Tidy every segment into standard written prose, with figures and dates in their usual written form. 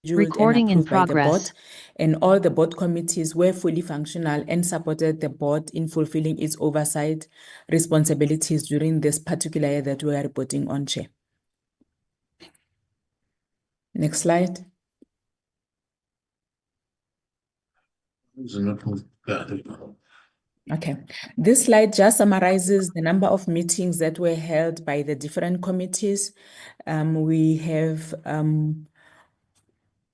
Recording in approved by the board, progress. and all the board committees were fully functional and supported the board in fulfilling its oversight responsibilities during this particular year that we are reporting on, Chair. Next slide. Okay, this slide just summarizes the number of meetings that were held by the different committees. We have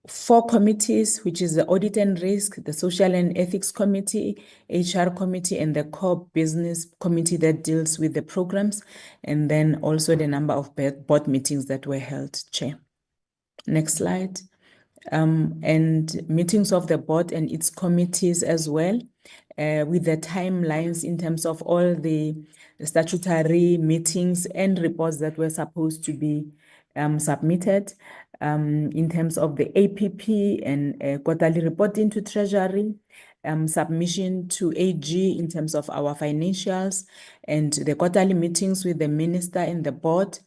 4 committees, which is the Audit and Risk, the Social and Ethics Committee, HR Committee, and the Core Business Committee that deals with the programs, and then also the number of board meetings that were held, Chair. Next slide. And meetings of the board and its committees as well, with the timelines in terms of all the statutory meetings and reports that were supposed to be submitted, in terms of the APP and quarterly reporting to Treasury, submission to AG in terms of our financials, and the quarterly meetings with the minister and the board,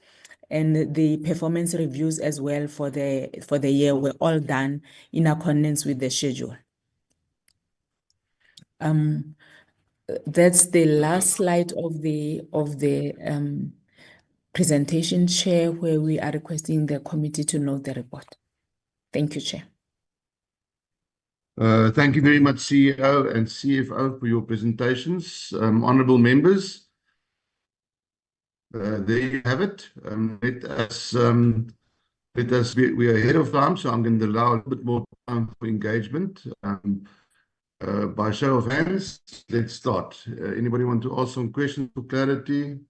and the performance reviews as well for the year were all done in accordance with the schedule. That's the last slide of the presentation, Chair, where we are requesting the committee to note the report. Thank you, Chair. Thank you very much, CEO and CFO, for your presentations. Honourable members, there you have it. We are ahead of time, so I'm going to allow a little bit more time for engagement. By show of hands, let's start. Anybody want to ask some questions for clarity?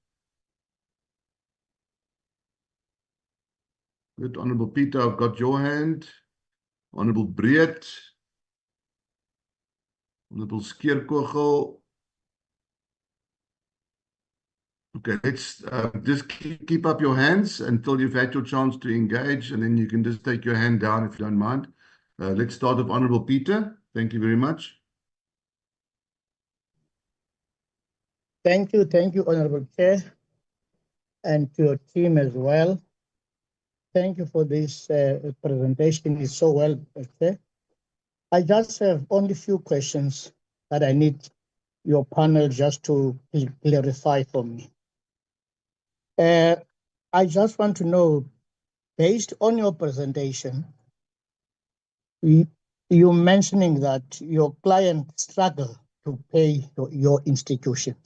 Good. Honourable Peter, I've got your hand. Honourable Breed. Honourable Skeerkogel. Okay, let's just keep up your hands until you've had your chance to engage, and then you can just take your hand down if you don't mind. Let's start with Honourable Peter. Thank you very much. Thank you, Honourable Chair, and to your team as well. Thank you for this presentation. It's so well prepared. I just have only a few questions that I need your panel just to clarify for me. I just want to know, based on your presentation, you mentioning that your clients struggle to pay your institution.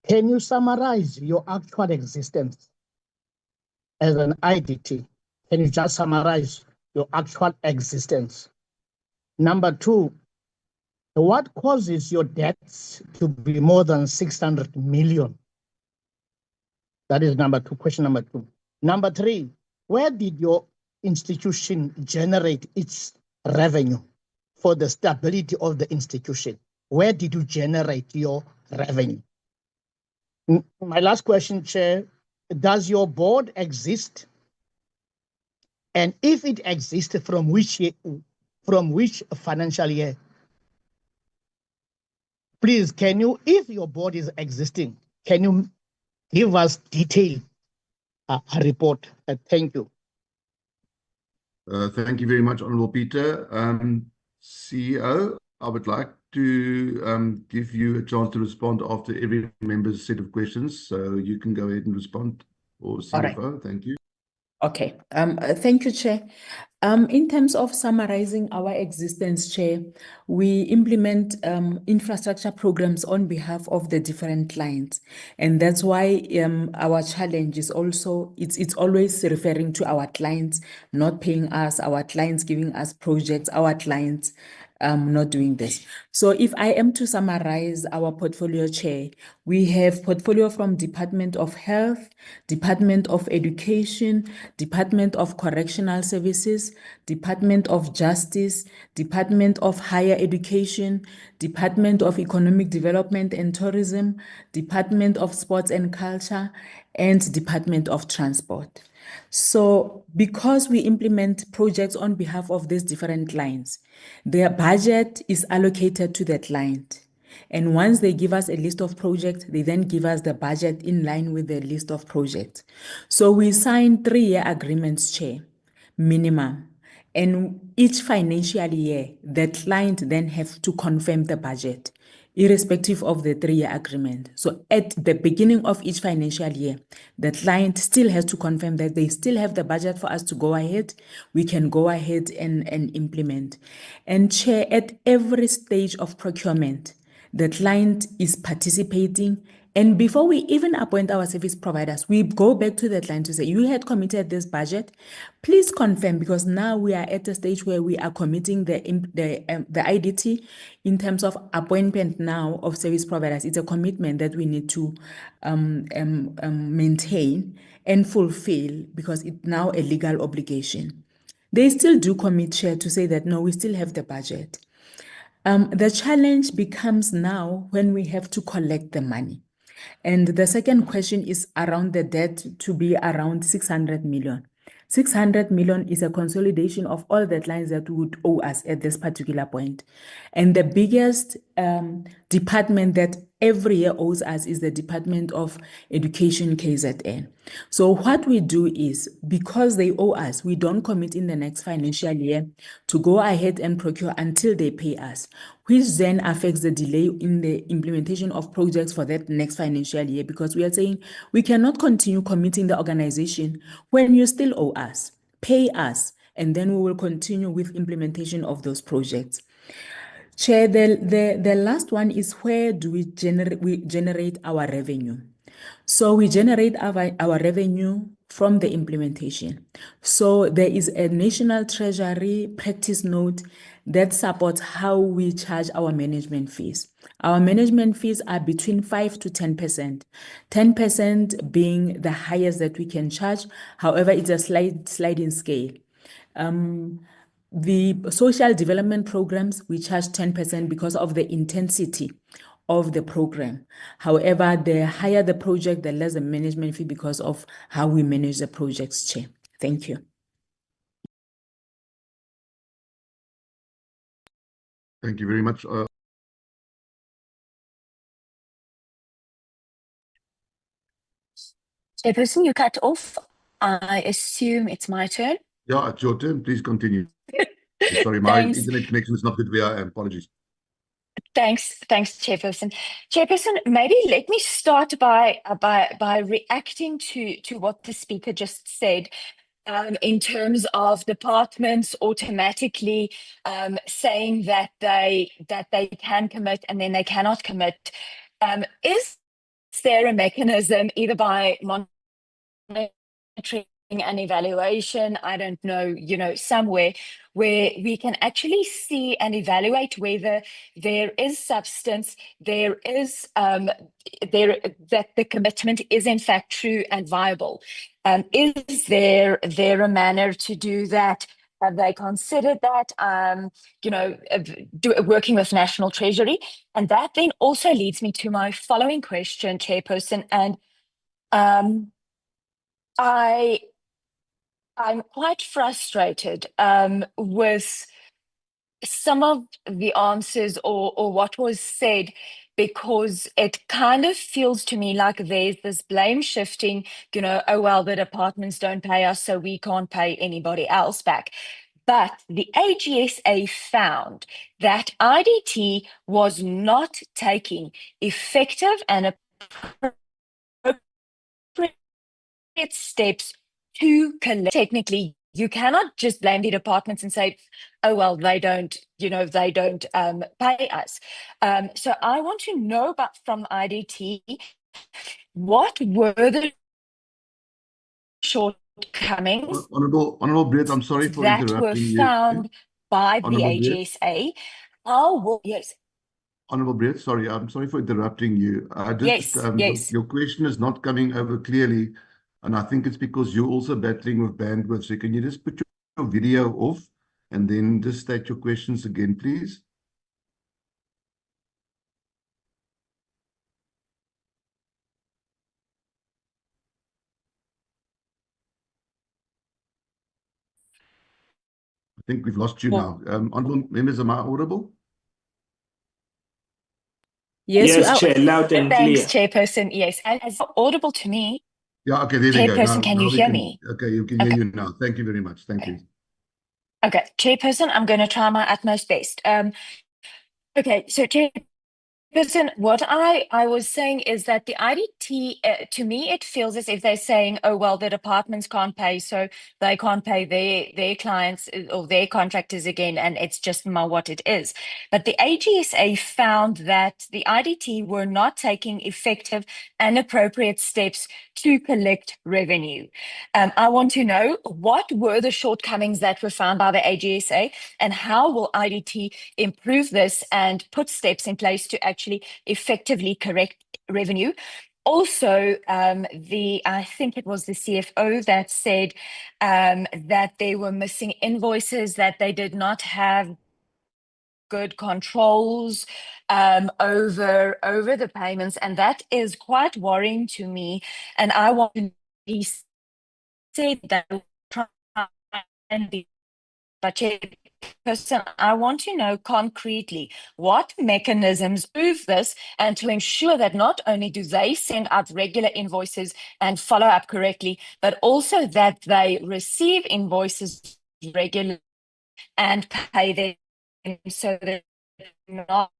Can you summarize your actual existence as an IDT? Can you just summarize your actual existence? Number 2, what causes your debts to be more than 600 million? That is number 2, question number 2. Number 3, where did your institution generate its revenue for the stability of the institution? Where did you generate your revenue? My last question, Chair, does your board exist? And if it exists, from which year, from which financial year? Please, can you, if your board is existing, can you give us detailed a report? Thank you. Thank you very much, Honourable Peter. CEO, I would like to give you a chance to respond after every member's set of questions, so you can go ahead and respond. Or CFO, right. Thank you. Okay, thank you, Chair. In terms of summarizing our existence, Chair, we implement infrastructure programs on behalf of the different clients. And that's why our challenge is also, it's always referring to our clients not paying us, our clients giving us projects, our clients not doing this. So if I am to summarize our portfolio, Chair, we have portfolio from Department of Health, Department of Education, Department of Correctional Services, Department of Justice, Department of Higher Education, Department of Economic Development and Tourism, Department of Sports and Culture, and Department of Transport. So because we implement projects on behalf of these different clients, their budget is allocated to the client. And once they give us a list of projects, they then give us the budget in line with the list of projects. So we sign 3-year agreements, Chair, minimum. And each financial year, the client then have to confirm the budget, irrespective of the 3-year agreement. So at the beginning of each financial year, the client still has to confirm that they still have the budget for us to go ahead. We can go ahead and implement. And Chair, at every stage of procurement, the client is participating. And before we even appoint our service providers, we go back to the client to say, you had committed this budget. Please confirm, because now we are at a stage where we are committing the IDT in terms of appointment now of service providers. It's a commitment that we need to maintain and fulfill, because it's now a legal obligation. They still do commit, Chair, to say that, no, we still have the budget. The challenge becomes now when we have to collect the money. And the second question is around the debt to be around 600 million. 600 million is a consolidation of all the clients that would owe us at this particular point. And the biggest department that every year owes us is the Department of Education, KZN. So what we do is, because they owe us, we don't commit in the next financial year to go ahead and procure until they pay us, which then affects the delay in the implementation of projects for that next financial year, because we are saying we cannot continue committing the organization when you still owe us. Pay us, and then we will continue with implementation of those projects. Chair, the last one is, where do we generate our revenue? So we generate our revenue from the implementation. So there is a National Treasury practice note that supports how we charge our management fees. Our management fees are between 5 to 10%. 10% being the highest that we can charge. However, it's a sliding scale. The social development programs, we charge 10% because of the intensity of the program. However, the higher the project, the less the management fee, because of how we manage the projects, Chair. Thank you. Thank you very much. Chairperson, you cut off. I assume it's my turn. Yeah, it's your turn. Please continue. Sorry, my Thanks. internet connection is not good where I am. Apologies. Thanks, Chairperson. Chairperson, maybe let me start by reacting to what the speaker just said. In terms of departments automatically saying that they can commit and then they cannot commit. Is there a mechanism, either by monitoring and evaluation, I don't know, somewhere where we can actually see and evaluate whether there is substance, there is that the commitment is in fact true and viable? Is there a manner to do that? Have they considered that, working with National Treasury? And that then also leads me to my following question, Chairperson. And I'm quite frustrated with some of the answers or what was said, because it kind of feels to me like there's this blame shifting, oh, well, the departments don't pay us, so we can't pay anybody else back. But the AGSA found that IDT was not taking effective and appropriate steps to collect. Technically, you cannot just blame the departments and say, oh, well, they don't pay us. So I want to know about, from IDT, what were the shortcomings Honorable Brett, I'm sorry for that were interrupting you. found by the Honorable Brett. AGSA? Yes. Honorable Brett, sorry, I'm sorry for interrupting you. Yes. Your question is not coming over clearly, and I think it's because you're also battling with bandwidth. So can you just put your video off and then just state your questions again, please? I think we've lost you now. Honorable members, am I audible? Yes, you Yes, are. Chair, loud and Thanks, clear. Chairperson. Yes, and it's audible to me. Yeah, okay, there we go. Chairperson, can you we hear can, me? okay, you can hear Okay. you now. Thank you very much. Thank you. Okay, Chairperson, I'm going to try my utmost best. Okay, so Chairperson, what I was saying is that the IDT, to me, it feels as if they're saying, oh, well, the departments can't pay, so they can't pay their clients or their contractors again, and it's just what it is. But the AGSA found that the IDT were not taking effective and appropriate steps to collect revenue. I want to know what were the shortcomings that were found by the AGSA, and how will IDT improve this and put steps in place to actually effectively correct revenue. Also, I think it was the CFO that said that they were missing invoices, that they did not have good controls over the payments, and that is quite worrying to me. And I want to he said that try and be, but Chairperson, I want to know concretely what mechanisms prove this, and to ensure that not only do they send out regular invoices and follow up correctly, but also that they receive invoices regularly and pay them, so that not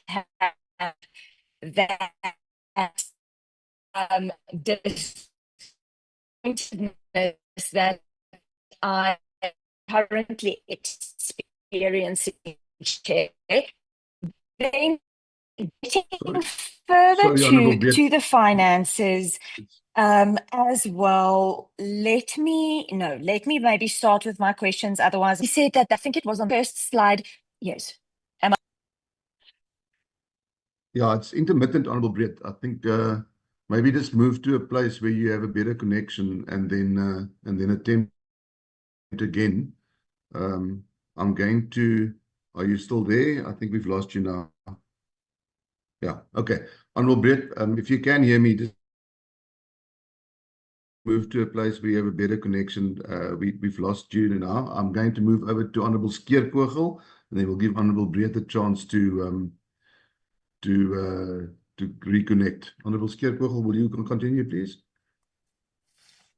have that disappointedness that I currently experiencing. Chair. Then getting further Sorry, Honourable to Brett. the finances as well, let me maybe start with my questions. Otherwise, he said that, I think it was on the first slide. Yes. Yeah, it's intermittent, Honourable Brett. I think maybe just move to a place where you have a better connection, and then attempt again. I'm going to. Are you still there? I think we've lost you now. Yeah. Okay. Honourable Brett, if you can hear me, just move to a place where you have a better connection. We've lost you now. I'm going to move over to Honourable Skeerkogel, and then we'll give Honourable Brett a chance to reconnect. Honourable Skeerkogel, will you continue, please?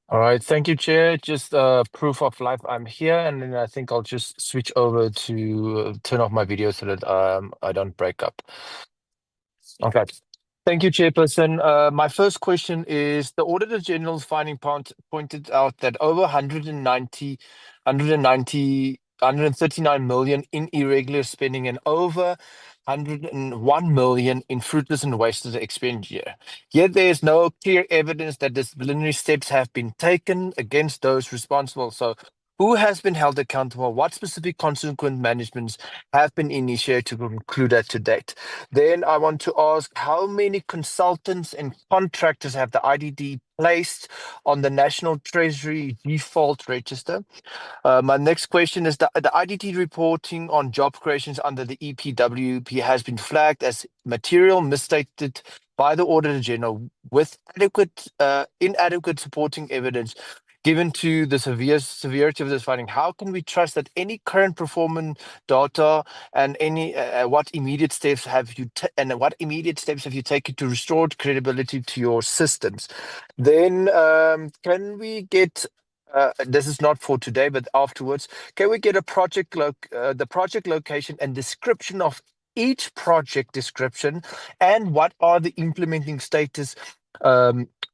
All right, thank you, Chair. Just proof of life, I'm here, and then I think I'll just switch over to turn off my video so that I don't break up. Okay. Thank you, Chairperson. My first question is, the Auditor General's finding pointed out that over 139 million in irregular spending and over 101 million in fruitless and wasted expenditure. Yet there is no clear evidence that disciplinary steps have been taken against those responsible. So who has been held accountable? What specific consequent managements have been initiated to conclude that to date? Then I want to ask, how many consultants and contractors have the IDD placed on the National Treasury default register? My next question is, the IDT reporting on job creations under the EPWP has been flagged as material misstated by the Auditor General with inadequate supporting evidence. Given to the severity of this finding, how can we trust that any current performance data and any what immediate steps have you taken to restore credibility to your systems? Then can we get this is not for today, but afterwards, can we get a the project location and description of each project description, and what are the implementing status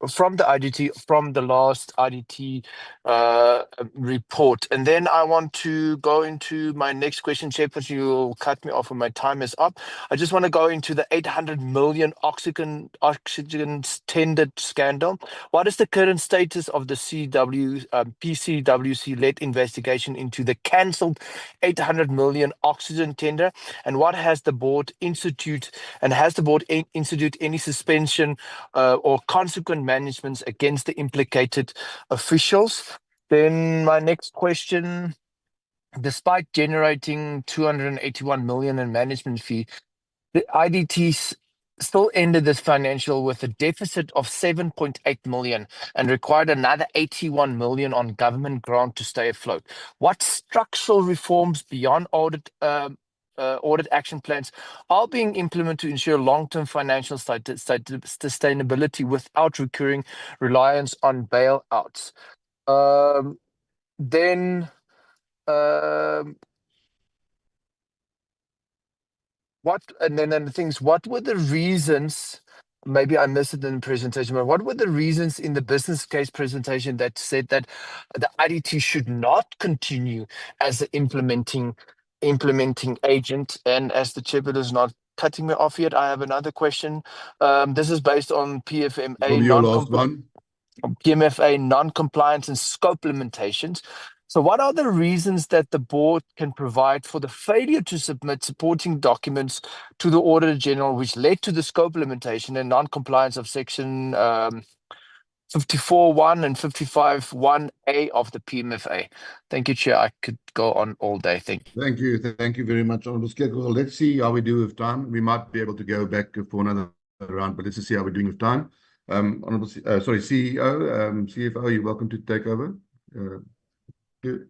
from the IDT, from the last IDT report? And then I want to go into my next question, Chairperson. You'll cut me off when my time is up. I just want to go into the 800 million oxygen tendered scandal. What is the current status of the PCWC-led investigation into the cancelled 800 million oxygen tender? And what has the board institute, and has the board institute any suspension or consequent managements against the implicated officials? Then my next question, despite generating 281 million in management fee, the IDT still ended this financial with a deficit of 7.8 million and required another 81 million on government grant to stay afloat. What structural reforms beyond audit audit action plans are being implemented to ensure long-term financial sustainability without recurring reliance on bailouts. Then the things, what were the reasons? Maybe I missed it in the presentation, but what were the reasons in the business case presentation that said that the IDT should not continue as the implementing agent? And as the chairman is not cutting me off yet, I have another question. This is based on PFMA Probably your last one. PMFA non-compliance and scope limitations. So what are the reasons that the board can provide for the failure to submit supporting documents to the Auditor General, which led to the scope limitation and non-compliance of Section 54.1 and 55.1A of the PMFA? Thank you, Chair. I could go on all day. Thank you. Thank you. Thank you very much, Honourable Speaker. Well, let's see how we do with time. We might be able to go back for another round, but let's just see how we're doing with time. Honourable, CEO, CFO, you're welcome to take over. Good.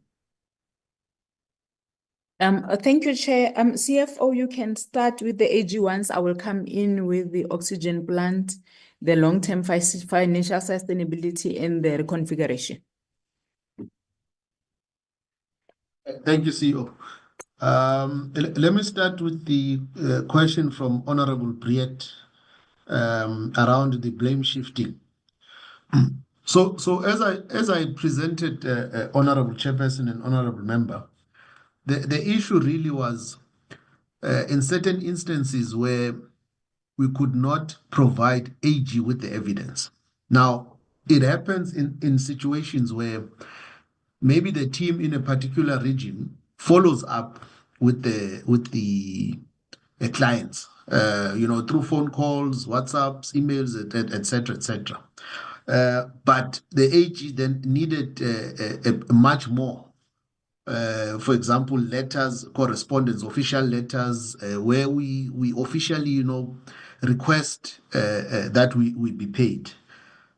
Thank you, Chair. CFO, you can start with the AG1s. I will come in with the oxygen plant, the long-term financial sustainability, and the reconfiguration. Thank you, CEO. Let me start with the question from Honorable Briet around the blame shifting. So as I presented, Honorable Chairperson and Honorable Member, the issue really was in certain instances where we could not provide AG with the evidence. Now, it happens in situations where maybe the team in a particular region follows up with the clients, through phone calls, WhatsApps, emails, etc., etc. But the AG then needed a much more. For example, letters, correspondence, official letters, where we officially, request that we be paid.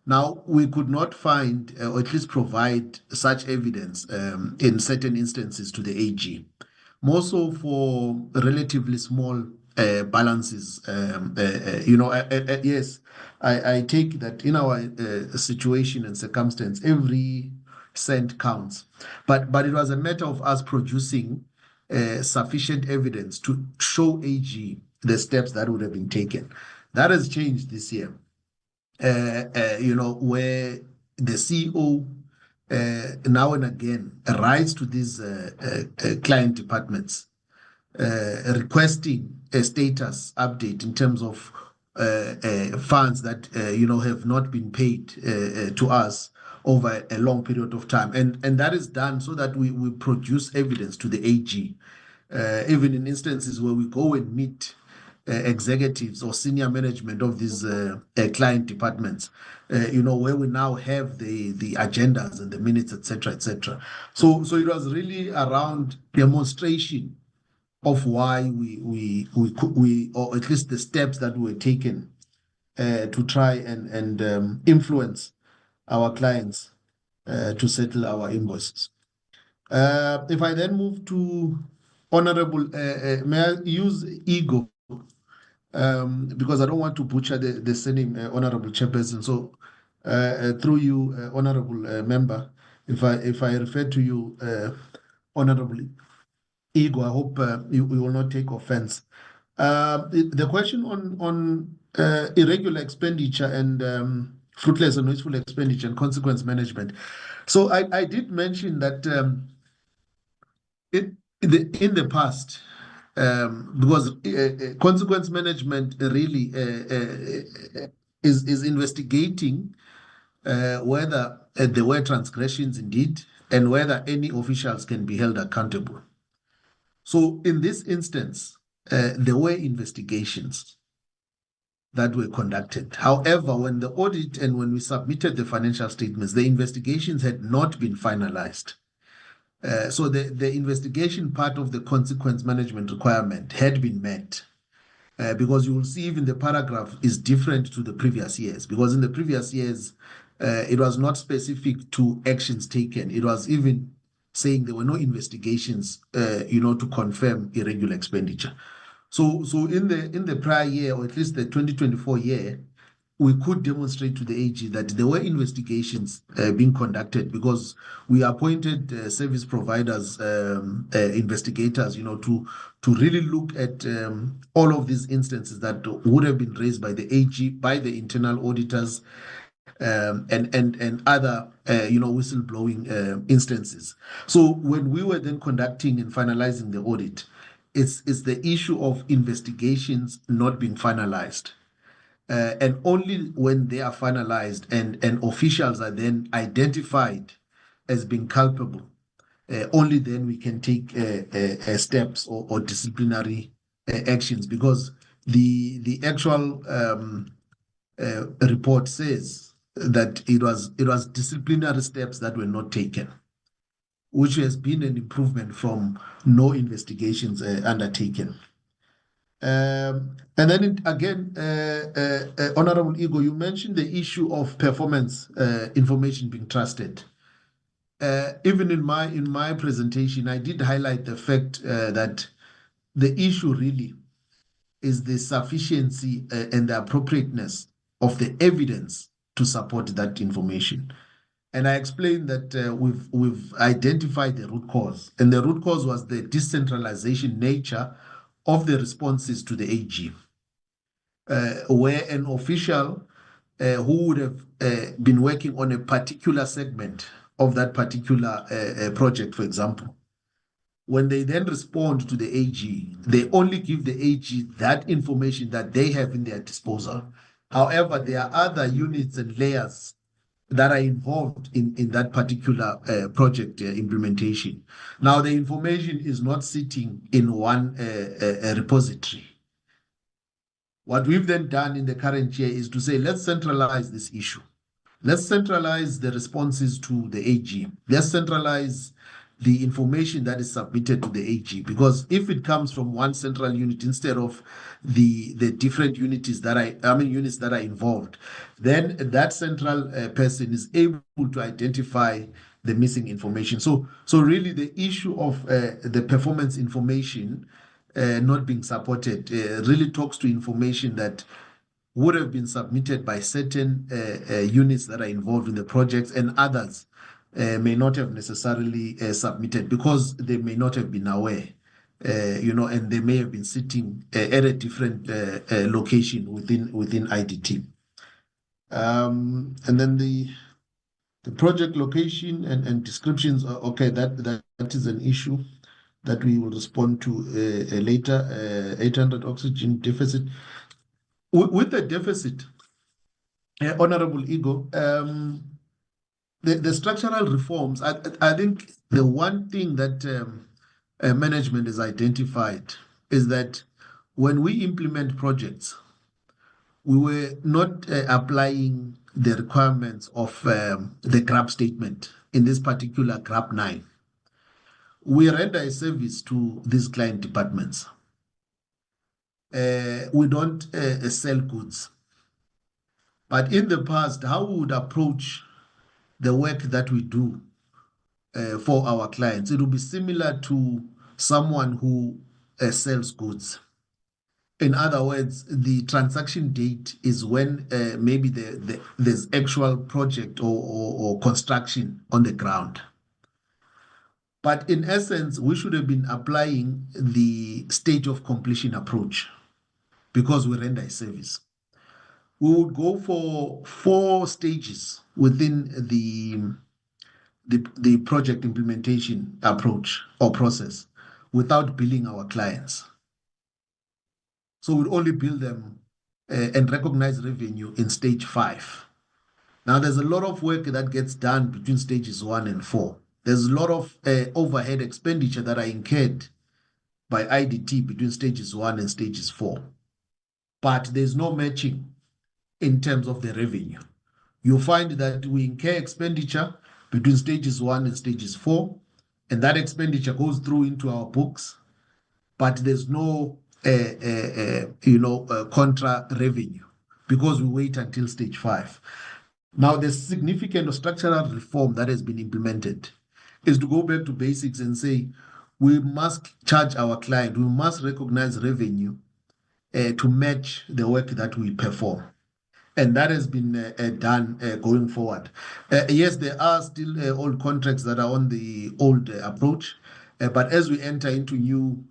Now, we could not find or at least provide such evidence in certain instances to the AG, more so for relatively small balances. Yes, I take that in our situation and circumstance, every cent counts. But it was a matter of us producing sufficient evidence to show AG the steps that would have been taken. That has changed this year. Where the CEO now and again writes to these client departments requesting a status update in terms of funds that have not been paid to us over a long period of time, and that is done so that we produce evidence to the AG, even in instances where we go and meet executives or senior management of these client departments, where we now have the agendas and the minutes, etc., etc. So it was really around demonstration of why we or at least the steps that were taken to try and influence our clients to settle our invoices. If I then move to Honorable, may I use Ego? Because I don't want to butcher the surname, Honorable Chairperson. So through you, Honorable Member, if I refer to you, Honorable Ego, I hope you will not take offense. The question on irregular expenditure and fruitless and wasteful expenditure and consequence management. So I did mention that in the past, because consequence management really is investigating whether there were transgressions indeed and whether any officials can be held accountable. So in this instance, there were investigations that were conducted. However, when the audit and when we submitted the financial statements, the investigations had not been finalized. So the investigation part of the consequence management requirement had been met, because you will see even the paragraph is different to the previous years, because in the previous years, it was not specific to actions taken. It was even saying there were no investigations, to confirm irregular expenditure. So in the prior year, or at least the 2024 year, we could demonstrate to the AG that there were investigations being conducted, because we appointed service providers, investigators, to really look at all of these instances that would have been raised by the AG, by the internal auditors, and other whistleblowing instances. So when we were then conducting and finalizing the audit, it's the issue of investigations not being finalized. And only when they are finalized and officials are then identified as being culpable, only then we can take steps or disciplinary actions, because the actual report says that it was disciplinary steps that were not taken, which has been an improvement from no investigations undertaken. And then again, Honorable Ego, you mentioned the issue of performance information being trusted. Even in my presentation, I did highlight the fact that the issue really is the sufficiency and the appropriateness of the evidence to support that information. And I explained that we've identified the root cause, and the root cause was the decentralization nature of the responses to the AG, where an official who would have been working on a particular segment of that particular project, for example, when they then respond to the AG, they only give the AG that information that they have in their disposal. However, there are other units and layers that are involved in that particular project implementation. Now, the information is not sitting in one repository. What we've then done in the current year is to say, let's centralize this issue. Let's centralize the responses to the AG. Let's centralize the information that is submitted to the AG, because if it comes from one central unit instead of the different units that are involved, then that central person is able to identify the missing information. So really the issue of the performance information not being supported really talks to information that would have been submitted by certain units that are involved in the projects, and others may not have necessarily submitted because they may not have been aware, and they may have been sitting at a different location within IDT. And then the project location and descriptions, okay, that is an issue that we will respond to later. 800 oxygen deficit. With the deficit, Honorable Ego, the structural reforms, I think the one thing that management has identified is that when we implement projects, we were not applying the requirements of the GRAP statement, in this particular GRAP 9. We render a service to these client departments. We don't sell goods. But in the past, how we would approach the work that we do for our clients, it will be similar to someone who sells goods. In other words, the transaction date is when maybe there's actual project or construction on the ground. But in essence, we should have been applying the state of completion approach, because we render a service. We would go for 4 stages within the project implementation approach or process without billing our clients. So we'd only bill them and recognize revenue in stage 5. Now, there's a lot of work that gets done between stages 1 and 4. There's a lot of overhead expenditure that are incurred by IDT between stages 1 and stages 4. But there's no matching in terms of the revenue. You'll find that we incur expenditure between stages 1 and stages 4, and that expenditure goes through into our books, but there's no contra revenue, because we wait until stage 5. Now, there's significant structural reform that has been implemented, is to go back to basics and say we must charge our client, we must recognize revenue to match the work that we perform. And that has been done going forward. Yes, there are still old contracts that are on the old approach, but as we enter into new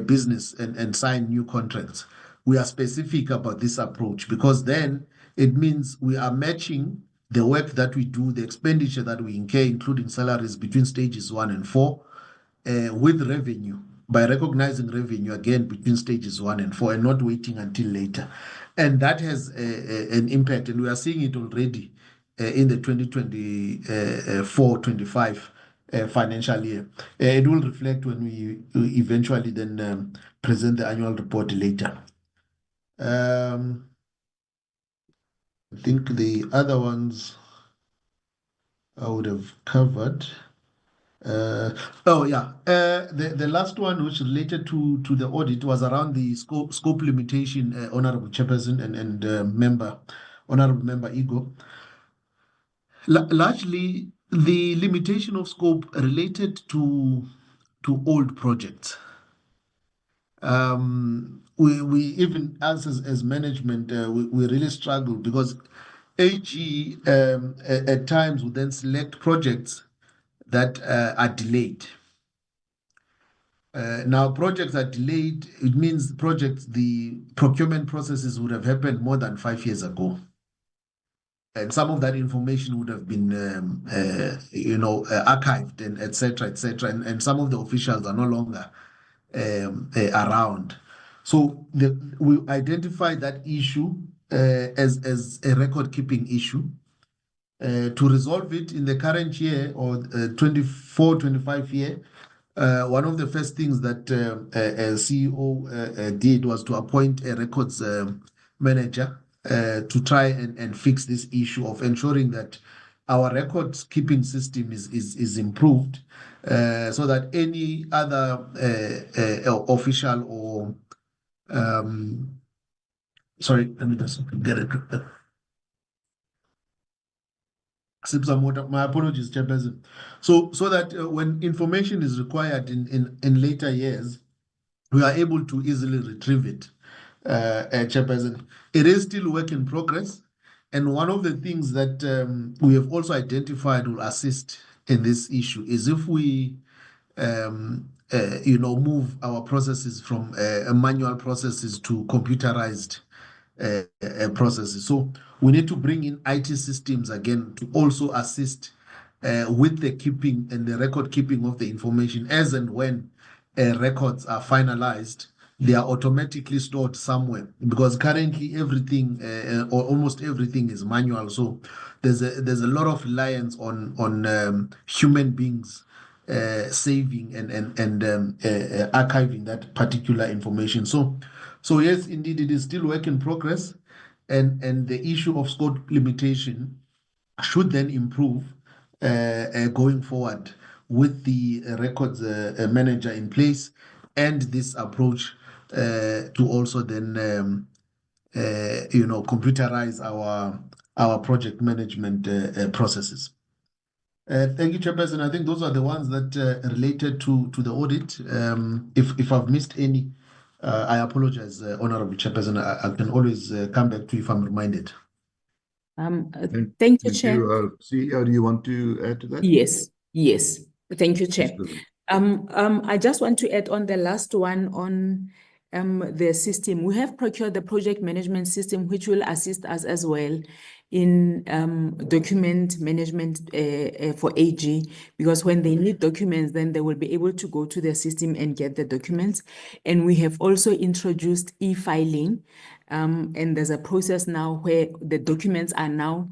business and sign new contracts, we are specific about this approach, because then it means we are matching the work that we do, the expenditure that we incur, including salaries between stages 1 and 4, with revenue, by recognizing revenue again between stages 1 and 4 and not waiting until later. And that has an impact, and we are seeing it already in the 2024-25 financial year. It will reflect when we eventually then present the annual report later. I think the other ones I would have covered. The last one, which related to the audit, was around the scope limitation, Honorable Chairperson and Honorable Member Ego. Largely, the limitation of scope related to old projects. We even as management, we really struggle, because AG at times would then select projects that are delayed. Now, projects are delayed, it means the procurement processes would have happened more than 5 years ago. And some of that information would have been, archived and et cetera, and some of the officials are no longer around. So we identified that issue as a record-keeping issue. To resolve it in the current year, or 24-25 year, one of the first things that CEO did was to appoint a records manager to try and fix this issue of ensuring that our records keeping system is improved, so that any other official or sorry, let me just get it. My apologies, Chairperson. So that when information is required in later years, we are able to easily retrieve it, Chairperson. It is still work in progress. And one of the things that we have also identified will assist in this issue is if we move our processes from manual processes to computerized processes. So we need to bring in IT systems again to also assist with the keeping and the record keeping of the information, as and when records are finalized, they are automatically stored somewhere, because currently everything or almost everything is manual. So there's a lot of reliance on human beings saving and archiving that particular information. So yes, indeed, it is still work in progress, and the issue of scope limitation should then improve going forward with the records manager in place, and this approach to also then computerize our project management processes. Thank you, Chairperson. I think those are the ones that related to the audit. If I've missed any, I apologize, Honorable Chairperson. I can always come back to you if I'm reminded. Thank you, Chair. CEO, do you want to add to that? Yes. Thank you, Chair. I just want to add on the last one on the system. We have procured the project management system, which will assist us as well in document management for AG, because when they need documents, then they will be able to go to the system and get the documents. And we have also introduced e-filing, and there's a process now where the documents are now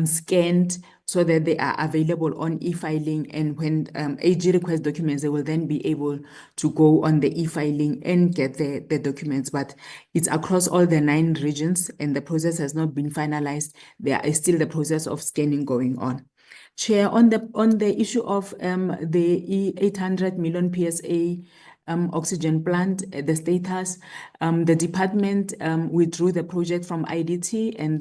scanned so that they are available on e-filing, and when AG requests documents, they will then be able to go on the e-filing and get the documents. But it's across all the 9 regions, and the process has not been finalized. There is still the process of scanning going on. Chair, on the issue of the 800 million PSA oxygen plant, the status. The department withdrew the project from IDT, and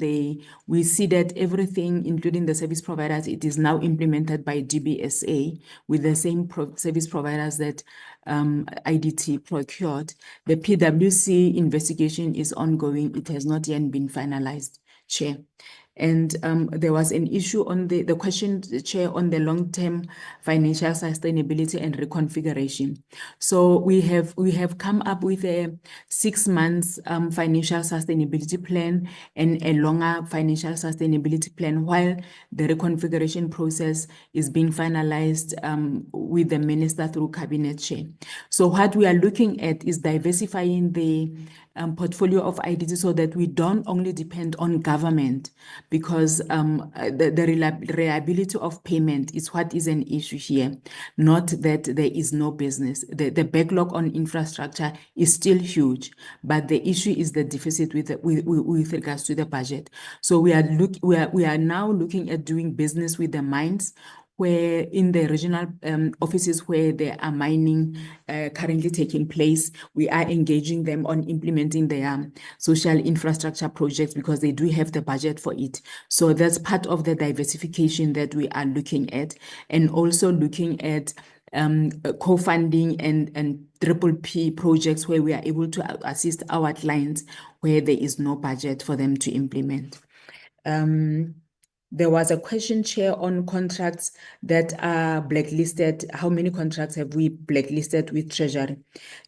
we see that everything, including the service providers, it is now implemented by GBSA with the same service providers that IDT procured. The PwC investigation is ongoing. It has not yet been finalized, Chair. And there was an issue on the question, Chair, on the long-term financial sustainability and reconfiguration. So we have come up with a 6 months financial sustainability plan and a longer financial sustainability plan, while the reconfiguration process is being finalized with the minister through cabinet, Chair. So what we are looking at is diversifying the portfolio of IDT so that we don't only depend on government, because the reliability of payment is what is an issue here, not that there is no business. The backlog on infrastructure is still huge, but the issue is the deficit with regards to the budget. So we are now looking at doing business with the mines, where in the regional offices where there are mining currently taking place, we are engaging them on implementing their social infrastructure projects because they do have the budget for it. So that's part of the diversification that we are looking at, and also looking at co-funding and triple P projects where we are able to assist our clients where there is no budget for them to implement. There was a question, Chair, on contracts that are blacklisted. How many contracts have we blacklisted with Treasury?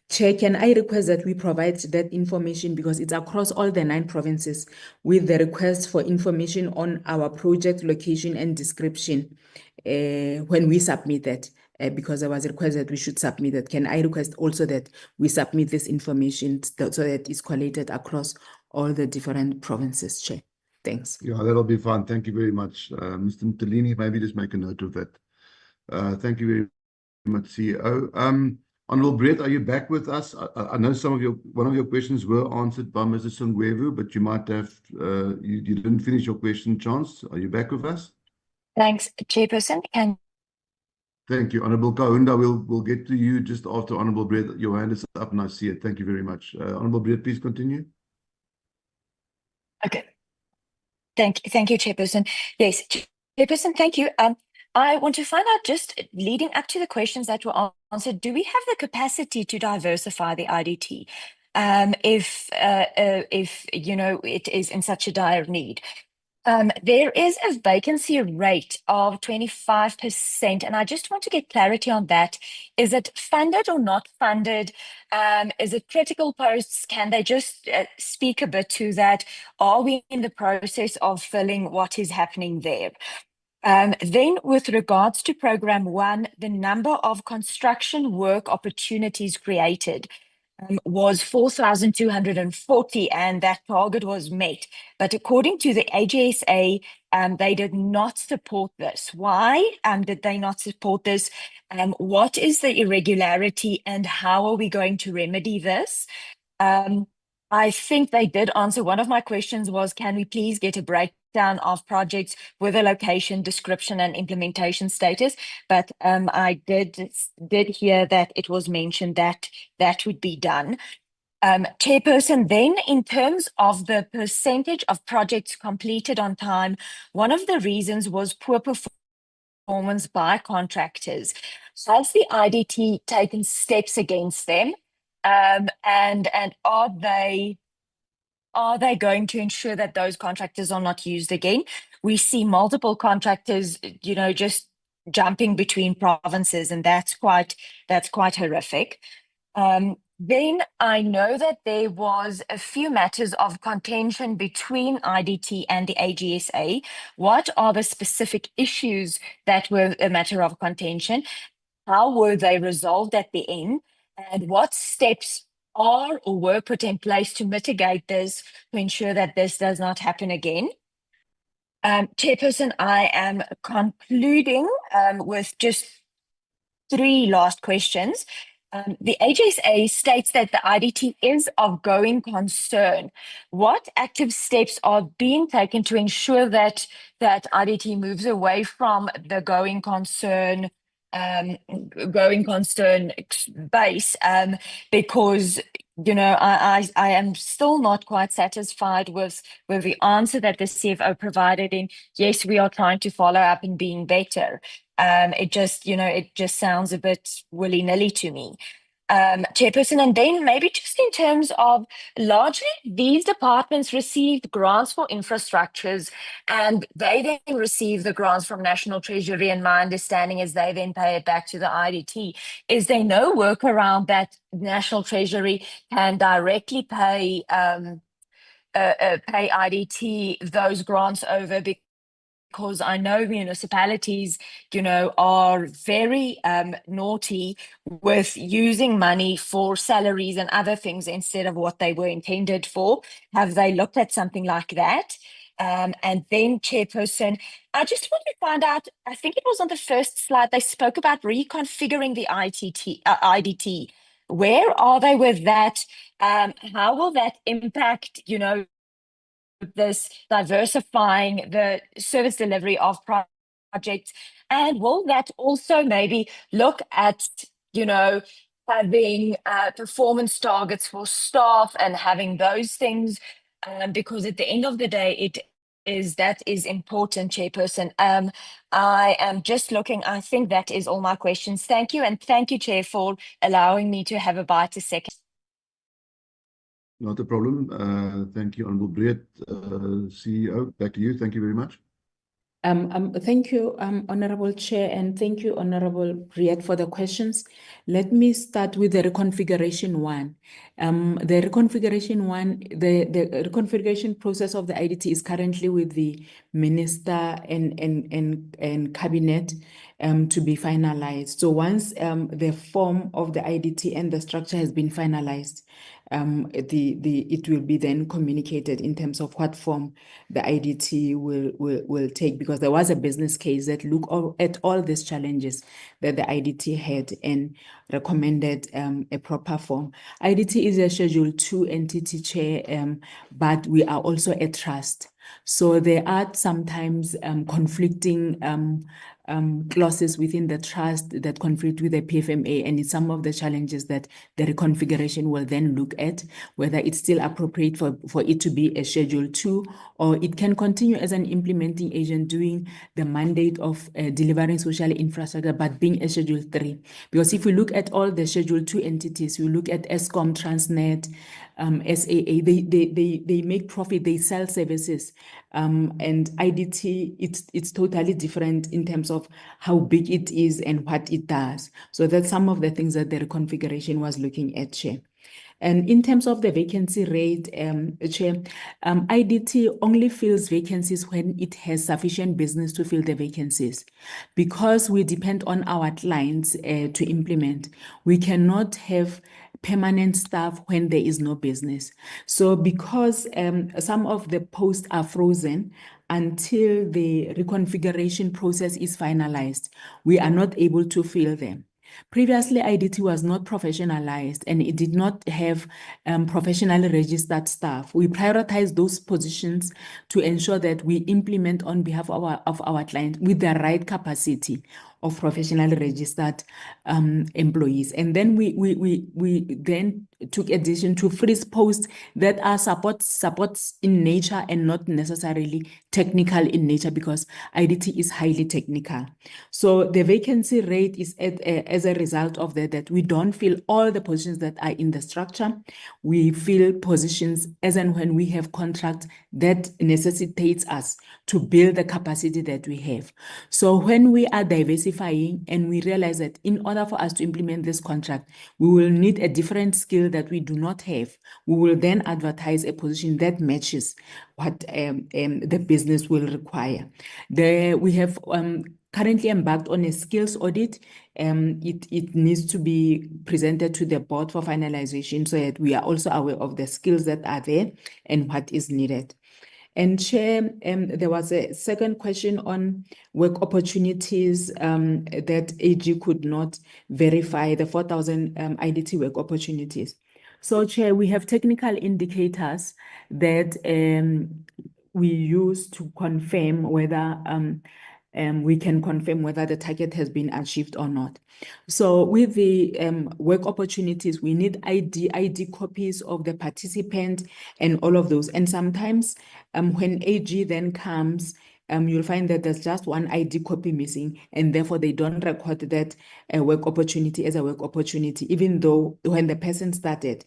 Chair, can I request that we provide that information, because it's across all the 9 provinces, with the request for information on our project location and description when we submit that, because there was a request that we should submit that. Can I request also that we submit this information so that it's collated across all the different provinces, Chair? Thanks. Yeah, that'll be fine. Thank you very much. Mr. Mthalini, maybe just make a note of that. Thank you very much, CEO. Honorable Brett, are you back with us? I know one of your questions were answered by Mr. Songwevu, but you might have, you didn't finish your question, Chance. Are you back with us? Thanks, Chairperson. Thank you. Honorable Kaunda, we'll get to you just after Honorable Brett. Your hand is up and I see it. Thank you very much. Honorable Brett, please continue. Okay. Thank you, Chairperson. Yes, Chairperson, thank you. I want to find out, just leading up to the questions that were answered, do we have the capacity to diversify the IDT if it is in such a dire need? There is a vacancy rate of 25%, and I just want to get clarity on that. Is it funded or not funded? Is it critical posts? Can they just speak a bit to that? Are we in the process of filling what is happening there? Then with regards to Program 1, the number of construction work opportunities created was 4,240, and that target was met. But according to the AGSA, they did not support this. Why did they not support this? What is the irregularity, and how are we going to remedy this? I think they did answer. One of my questions was, can we please get a breakdown of projects with a location, description, and implementation status? But I did hear that it was mentioned that that would be done. Chairperson, then in terms of the percentage of projects completed on time, one of the reasons was poor performance by contractors. Has the IDT taken steps against them? And are they going to ensure that those contractors are not used again? We see multiple contractors, just jumping between provinces, and that's quite horrific. Then I know that there was a few matters of contention between IDT and the AGSA. What are the specific issues that were a matter of contention? How were they resolved at the end? And what steps are or were put in place to mitigate this, to ensure that this does not happen again? Chairperson, I am concluding with just 3 last questions. The AGSA states that the IDT is of going concern. What active steps are being taken to ensure that IDT moves away from the going concern growing concern base, because I am still not quite satisfied with the answer that the CFO provided in, yes, we are trying to follow up and being better. It just sounds a bit willy-nilly to me. Chairperson, and then maybe just in terms of largely these departments received grants for infrastructures and they then receive the grants from National Treasury, and my understanding is they then pay it back to the IDT. Is there no workaround that National Treasury can directly pay IDT those grants over? Because I know municipalities, are very naughty with using money for salaries and other things instead of what they were intended for. Have they looked at something like that? And then, Chairperson, I just want to find out, I think it was on the first slide, they spoke about reconfiguring the IDT. Where are they with that? How will that impact, this diversifying the service delivery of projects? And will that also maybe look at, having performance targets for staff and having those things? Because at the end of the day, that is important, Chairperson. I am just looking, I think that is all my questions. Thank you. And thank you, Chair, for allowing me to have a bite a second. Not a problem. Thank you, Honorable Breed. CEO, back to you. Thank you very much. Thank you, Honorable Chair, and thank you, Honorable Breed, for the questions. Let me start with the reconfiguration one. The reconfiguration process of the IDT is currently with the Minister and Cabinet to be finalized. So once the form of the IDT and the structure has been finalized, it will be then communicated in terms of what form the IDT will take, because there was a business case that looked at all these challenges that the IDT had and recommended a proper form. IDT is a Schedule 2 entity, Chair, but we are also a trust. So there are sometimes conflicting clauses within the trust that conflict with the PFMA, and it's some of the challenges that the reconfiguration will then look at, whether it's still appropriate for it to be a Schedule 2, or it can continue as an implementing agent doing the mandate of delivering social infrastructure, but being a Schedule 3. Because if we look at all the Schedule 2 entities, we look at Eskom, Transnet, SAA, they make profit, they sell services. And IDT, it's totally different in terms of how big it is and what it does. So that's some of the things that the reconfiguration was looking at, Chair. And in terms of the vacancy rate, Chair, IDT only fills vacancies when it has sufficient business to fill the vacancies. Because we depend on our clients to implement, we cannot have permanent staff when there is no business. So because some of the posts are frozen until the reconfiguration process is finalized, we are not able to fill them. Previously, IDT was not professionalized and it did not have professionally registered staff. We prioritize those positions to ensure that we implement on behalf of our client with the right capacity of professionally registered employees. And then we then took a decision to freeze posts that are supports in nature and not necessarily technical in nature, because IDT is highly technical. So the vacancy rate is as a result of that we don't fill all the positions that are in the structure. We fill positions as and when we have contracts that necessitates us to build the capacity that we have. So when we are diversifying and we realize that in order for us to implement this contract, we will need a different skill that we do not have, we will then advertise a position that matches what the business will require. We have currently embarked on a skills audit. It needs to be presented to the board for finalization so that we are also aware of the skills that are there and what is needed. And Chair, there was a second question on work opportunities that AG could not verify, the 4,000 IDT work opportunities. So Chair, we have technical indicators that we use to confirm whether we can confirm whether the target has been achieved or not. So with the work opportunities, we need ID copies of the participant and all of those. And sometimes when AG then comes, you'll find that there's just one ID copy missing, and therefore they don't record that work opportunity as a work opportunity, even though when the person started,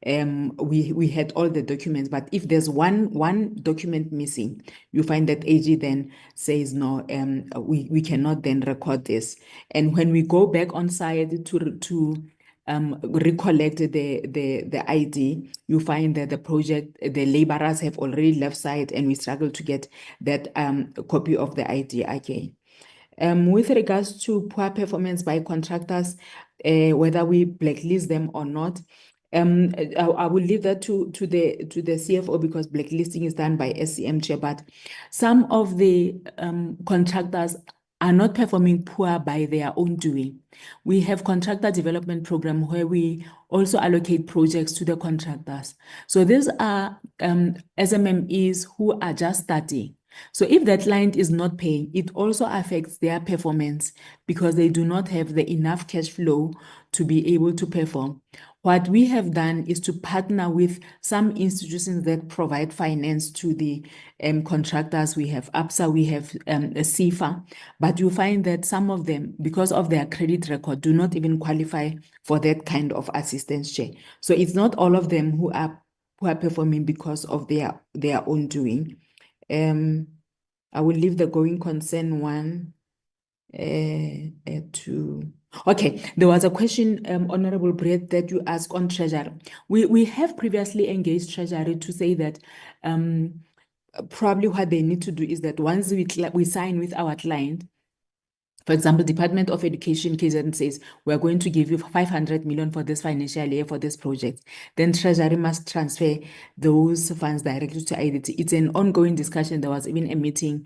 we had all the documents. But if there's one document missing, you find that AG then says no, we cannot then record this. And when we go back on site to recollect the ID, you find that the laborers have already left site, and we struggle to get that copy of the ID again. With regards to poor performance by contractors, whether we blacklist them or not, I will leave that to the CFO, because blacklisting is done by SCM chair. But some of the contractors are not performing poor by their own doing. We have contractor development program where we also allocate projects to the contractors. So these are SMMEs who are just starting. So if that client is not paying, it also affects their performance, because they do not have the enough cash flow to be able to perform. What we have done is to partner with some institutions that provide finance to the contractors. We have ABSA, we have CIFA, but you find that some of them, because of their credit record, do not even qualify for that kind of assistance chair. So it's not all of them who are performing because of their own doing. I will leave the going concern one to. Okay, there was a question, Honorable Brett, that you asked on Treasury. We have previously engaged Treasury to say that probably what they need to do is that once we sign with our client, for example, Department of Education KZN says, we're going to give you 500 million for this financial year for this project. Then Treasury must transfer those funds directly to IDT. It's an ongoing discussion. There was even a meeting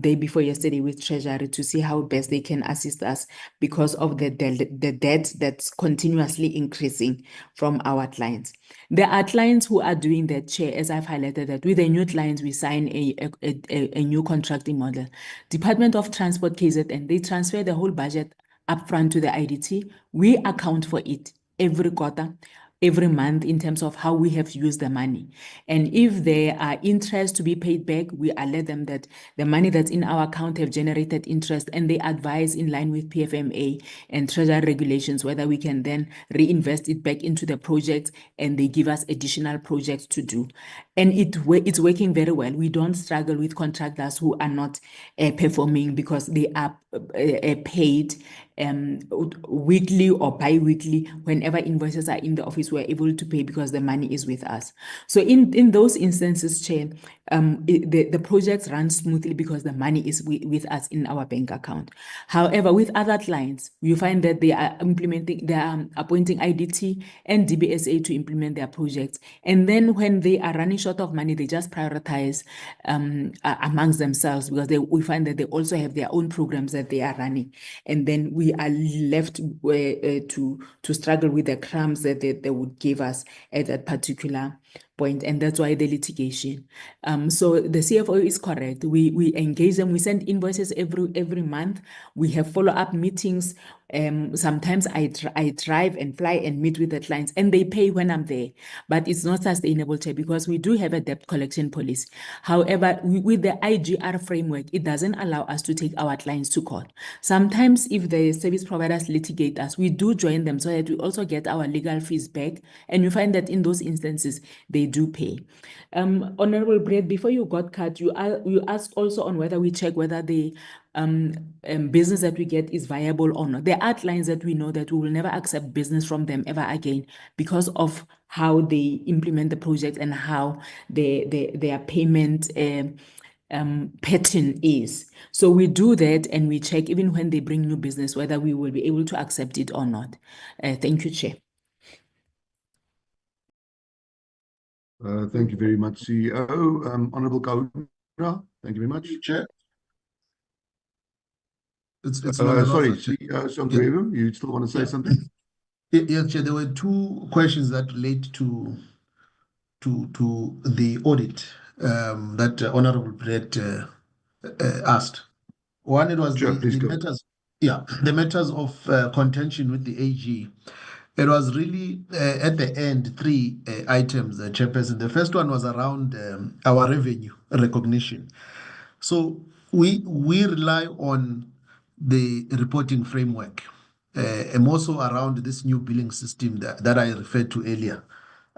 day before yesterday with Treasury to see how best they can assist us because of the debt that's continuously increasing from our clients. There are clients who are doing that, Chair, as I've highlighted, that with the new clients, we sign a new contracting model. Department of Transport KZN, they transfer the whole budget upfront to the IDT. We account for it every quarter, every month in terms of how we have used the money. And if there are interest to be paid back, we alert them that the money that's in our account have generated interest, and they advise in line with PFMA and Treasury regulations whether we can then reinvest it back into the project, and they give us additional projects to do. And it's working very well. We don't struggle with contractors who are not performing, because they are paid weekly or bi-weekly. Whenever invoices are in the office, we're able to pay because the money is with us. So in those instances, Chair, the projects run smoothly because the money is with us in our bank account. However, with other clients, you find that they are appointing IDT and DBSA to implement their projects. And then when they are running short of money, they just prioritize amongst themselves, because we find that they also have their own programs that they are running. And then we are left to struggle with the crumbs that they would give us at that particular point, and that's why the litigation. So the CFO is correct. We engage them. We send invoices every month. We have follow-up meetings. Sometimes I drive and fly and meet with the clients, and they pay when I'm there. But it's not sustainable, Chair, because we do have a debt collection policy. However, with the IGR framework, it doesn't allow us to take our clients to court. Sometimes if the service providers litigate us, we do join them so that we also get our legal fees back. And you find that in those instances, they do pay. Honorable Brett, before you got cut, you asked also on whether we check whether the business that we get is viable or not. There are clients that we know that we will never accept business from them ever again because of how they implement the project and how their payment pattern is. So we do that, and we check even when they bring new business whether we will be able to accept it or not. Thank you, Chair. Thank you very much, CEO. Honorable Kaura, thank you very much. Chair. It's sorry, CEO Songrebo, you still want to say something? Yes, Chair. There were two questions that relate to the audit that Honorable Brett asked. One, it was Sure, please the go. matters, yeah, the matters of contention with the AG. It was really at the end three items, Chairperson. The first one was around our revenue recognition. So we rely on the reporting framework, and also around this new billing system that I referred to earlier.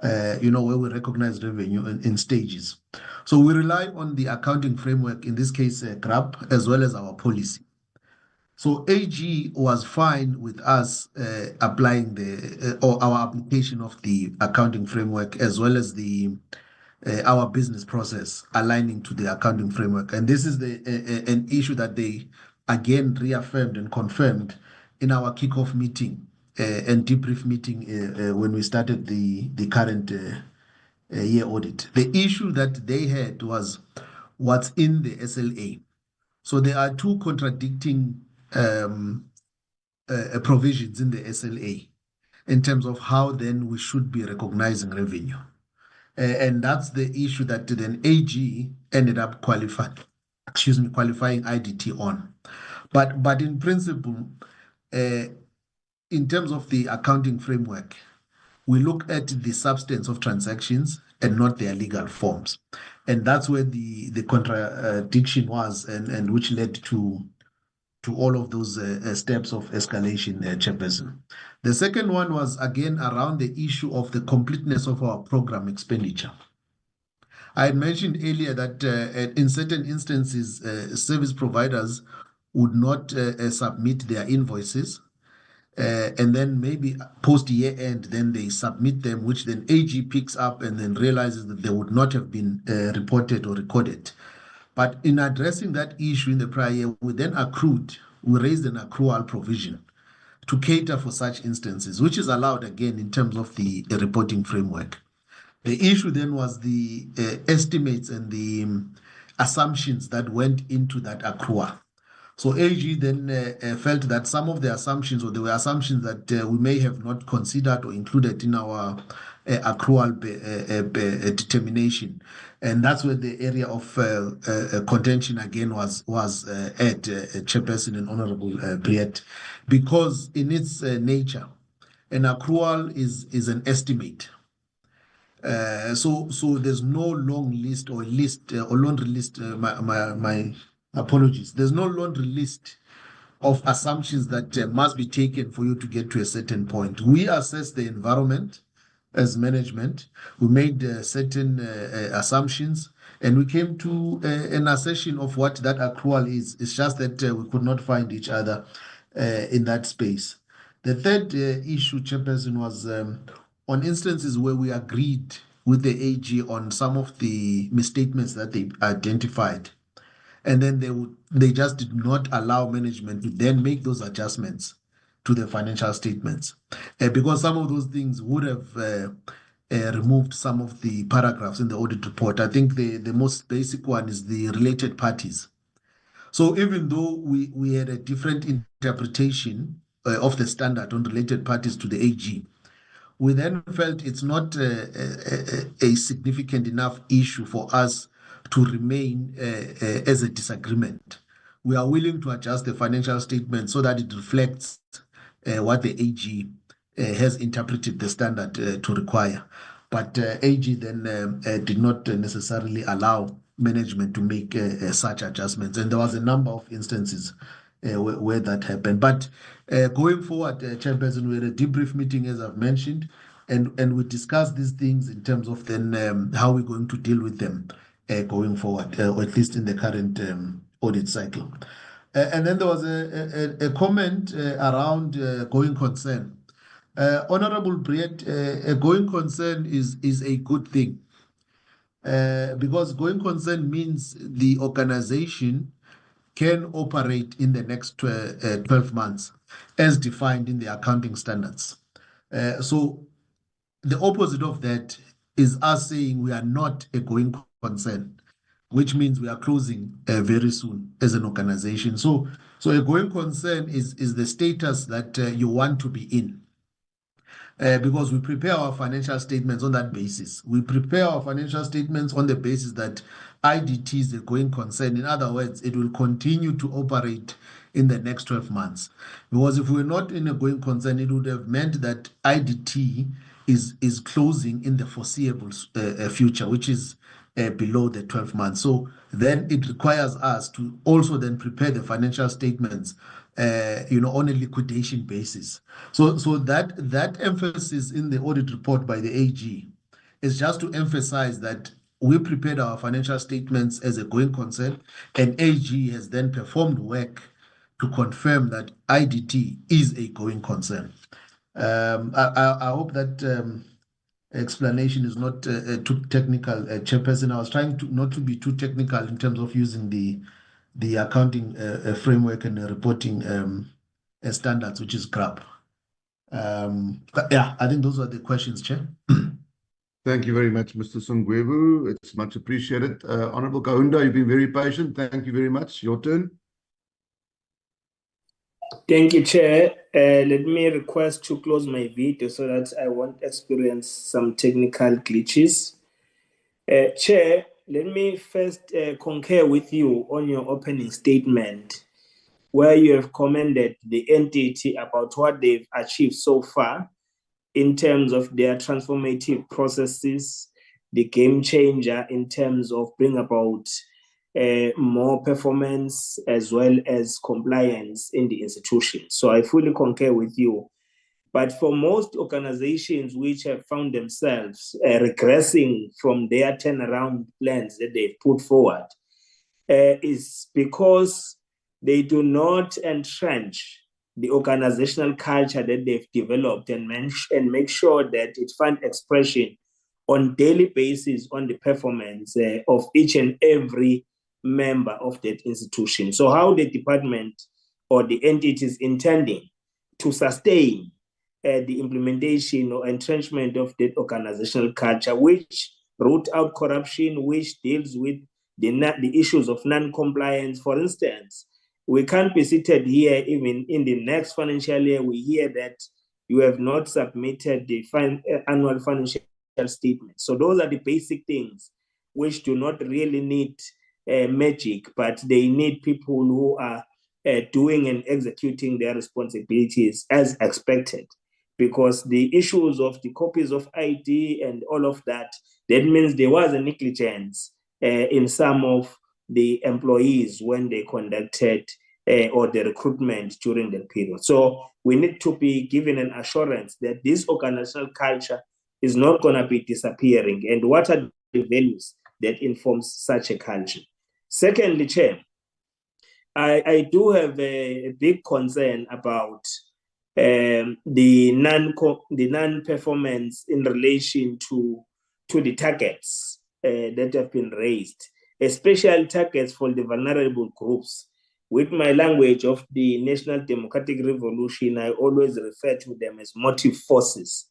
Where we recognize revenue in stages. So we rely on the accounting framework, in this case, GRAP, as well as our policy. So AG was fine with us applying or our application of the accounting framework, as well as the our business process aligning to the accounting framework. And this is an issue that they again reaffirmed and confirmed in our kickoff meeting and debrief meeting when we started the current year audit. The issue that they had was what's in the SLA. So there are two contradicting provisions in the SLA in terms of how then we should be recognizing revenue. And that's the issue that then AG ended up qualifying IDT on. But in principle, in terms of the accounting framework, we look at the substance of transactions and not their legal forms. And that's where the contradiction was, and which led to all of those steps of escalation, Chairperson. The second one was again around the issue of the completeness of our program expenditure. I had mentioned earlier that in certain instances, service providers would not submit their invoices, and then maybe post year end, then they submit them, which then AG picks up and then realizes that they would not have been reported or recorded. But in addressing that issue in the prior year, we raised an accrual provision to cater for such instances, which is allowed again in terms of the reporting framework. The issue then was the estimates and the assumptions that went into that accrual. So AG then felt that some of the assumptions, or there were assumptions that we may have not considered or included in our accrual determination. And that's where the area of contention again was at Chairperson and Honorable Briet, because in its nature, an accrual is an estimate. So there's no long list or list or laundry list. My apologies. There's no laundry list of assumptions that must be taken for you to get to a certain point. We assess the environment as management. We made certain assumptions, and we came to an assertion of what that accrual is. It's just that we could not find each other in that space. The third issue, Chairperson, was on instances where we agreed with the AG on some of the misstatements that they identified, and then they just did not allow management to then make those adjustments to the financial statements, because some of those things would have removed some of the paragraphs in the audit report. I think the most basic one is the related parties. So even though we had a different interpretation of the standard on related parties to the AG, we then felt it's not a significant enough issue for us to remain as a disagreement. We are willing to adjust the financial statement so that it reflects what the AG has interpreted the standard to require. But AG then did not necessarily allow management to make such adjustments. And there was a number of instances where that happened. But going forward, Chairperson, we had a debrief meeting, as I've mentioned, and we discussed these things in terms of then how we're going to deal with them going forward, or at least in the current audit cycle. And then there was a comment around going concern. Honorable Briet, a going concern is a good thing, because going concern means the organization can operate in the next 12 months as defined in the accounting standards. So the opposite of that is us saying we are not a going concern, which means we are closing very soon as an organization. So a going concern is the status that you want to be in. because we prepare our financial statements on that basis. We prepare our financial statements on the basis that IDT is a going concern. In other words, it will continue to operate in the next 12 months. Because if we're not in a going concern, it would have meant that IDT is closing in the foreseeable future, which is below the 12 months. So then it requires us to also then prepare the financial statements on a liquidation basis. So that emphasis in the audit report by the AG is just to emphasize that we prepared our financial statements as a going concern, and AG has then performed work to confirm that IDT is a going concern. I hope that explanation is not too technical, Chairperson. I was trying to not to be too technical in terms of using the accounting framework and reporting standards, which is GRAP. But yeah, I think those are the questions, Chair. Thank you very much, Mr. Songwebu. It's much appreciated. Honorable Kaunda, you've been very patient. Thank you very much. Your turn. Thank you, Chair. Let me request to close my video so that I won't experience some technical glitches. Chair, let me first concur with you on your opening statement, where you have commended the entity about what they've achieved so far in terms of their transformative processes, the game changer in terms of bring about more performance as well as compliance in the institution. So I fully concur with you. But for most organizations which have found themselves regressing from their turnaround plans that they've put forward, is because they do not entrench the organizational culture that they've developed and make sure that it finds expression on daily basis on the performance of each and every member of that institution. So how the department or the entity is intending to sustain the implementation or entrenchment of that organizational culture, which root out corruption, which deals with the issues of non-compliance. For instance, we can't be seated here even in the next financial year. We hear that you have not submitted the annual financial statement. So those are the basic things which do not really need magic, but they need people who are doing and executing their responsibilities as expected. Because the issues of the copies of ID and all of that, that means there was a negligence in some of the employees when they conducted or the recruitment during the period. So we need to be given an assurance that this organizational culture is not going to be disappearing, and what are the values that informs such a culture. Secondly, Chair, I do have a big concern about the non-performance in relation to the targets that have been raised, especially targets for the vulnerable groups. With my language of the National Democratic Revolution, I always refer to them as motive forces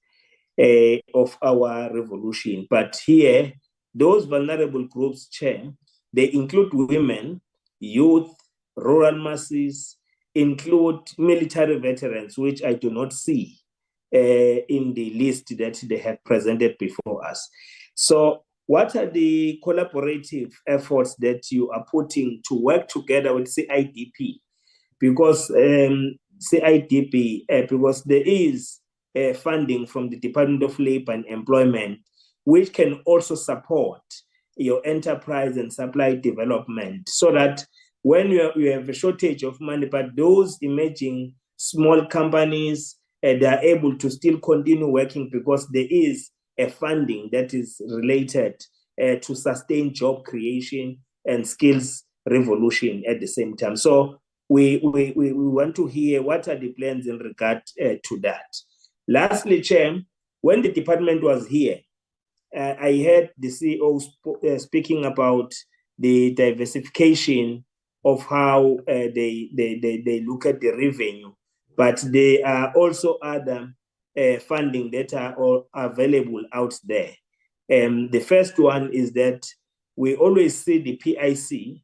of our revolution. But here, those vulnerable groups, Chair, they include women, youth, rural masses, include military veterans, which I do not see in the list that they have presented before us. So what are the collaborative efforts that you are putting to work together with CIDP? Because because there is funding from the Department of Labor and Employment, which can also support your enterprise and supply development, so that when you have a shortage of money, but those emerging small companies, they are able to still continue working because there is a funding that is related to sustain job creation and skills revolution at the same time. So we want to hear what are the plans in regard to that. Lastly, Chair, when the department was here, I heard the CEO speaking about the diversification of how they look at the revenue, but there are also other funding that are available out there. The first one is that we always see the PIC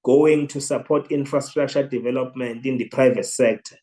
going to support infrastructure development in the private sector.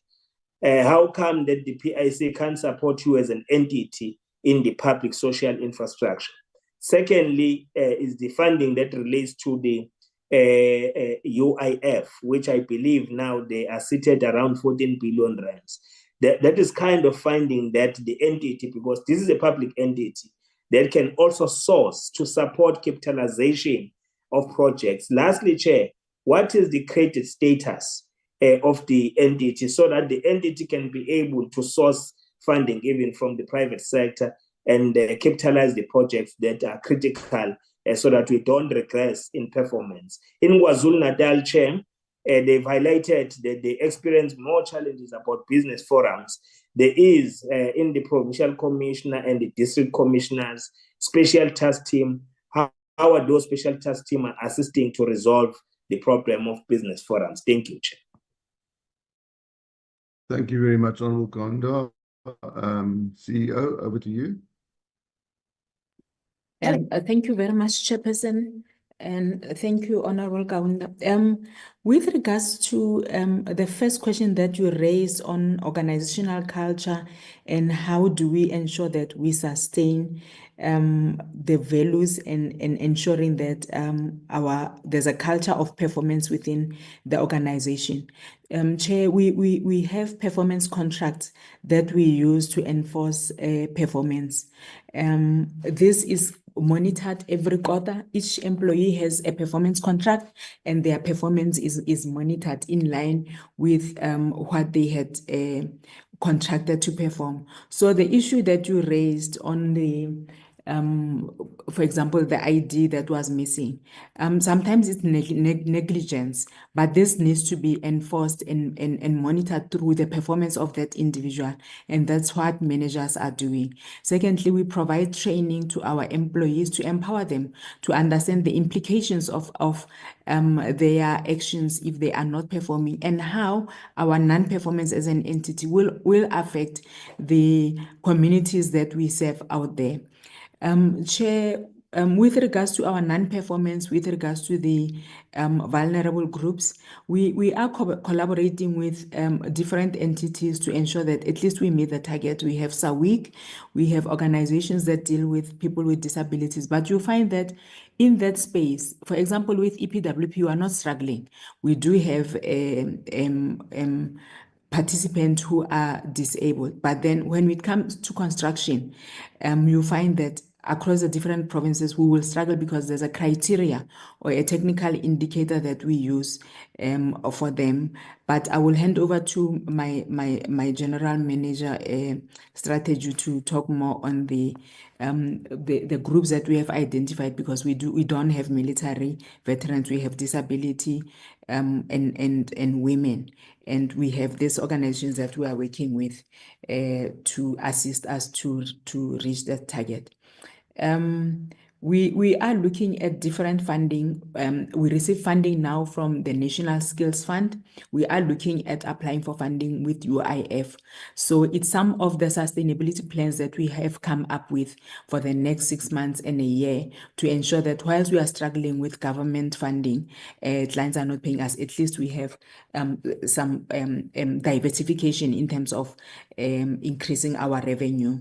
How come that the PIC can't support you as an entity in the public social infrastructure? Secondly, is the funding that relates to the UIF, which I believe now they are seated around 14 billion rands. That is kind of finding that the entity, because this is a public entity, that can also source to support capitalization of projects. Lastly, Chair, what is the credit status of the entity so that the entity can be able to source funding even from the private sector and capitalize the projects that are critical so that we don't regress in performance. In KwaZulu-Natal, Chair, they've highlighted that they experience more challenges about business forums. There is, in the provincial commissioner and the district commissioners, special task team. How are those special task team assisting to resolve the problem of business forums? Thank you, Chair. Thank you very much, Honorable Kanda. CEO, over to you. Thank you very much, Chairperson, and thank you, Honorable Kaunda. With regards to the first question that you raised on organizational culture and how do we ensure that we sustain the values and ensuring that there's a culture of performance within the organization. Chair, we have performance contracts that we use to enforce performance. This is monitored every quarter. Each employee has a performance contract and their performance is monitored in line with what they had contracted to perform. So the issue that you raised on the for example, the ID that was missing. Sometimes it's negligence, but this needs to be enforced and monitored through the performance of that individual. And that's what managers are doing. Secondly, we provide training to our employees to empower them to understand the implications of their actions if they are not performing and how our non-performance as an entity will affect the communities that we serve out there. Chair, with regards to our non-performance, with regards to the vulnerable groups, we are collaborating with different entities to ensure that at least we meet the target. We have SAWIC, we have organizations that deal with people with disabilities, but you find that in that space, for example, with EPWP, we are not struggling. We do have participants who are disabled. But then when it comes to construction, you find that across the different provinces, we will struggle because there's a criteria or a technical indicator that we use for them. But I will hand over to my general manager strategy to talk more on the groups that we have identified, because we don't have military veterans, we have disability and women. And we have these organizations that we are working with to assist us to reach that target. We are looking at different funding. We receive funding now from the National Skills Fund. We are looking at applying for funding with UIF. So it's some of the sustainability plans that we have come up with for the next 6 months and a year to ensure that whilst we are struggling with government funding, clients are not paying us, at least we have some diversification in terms of increasing our revenue.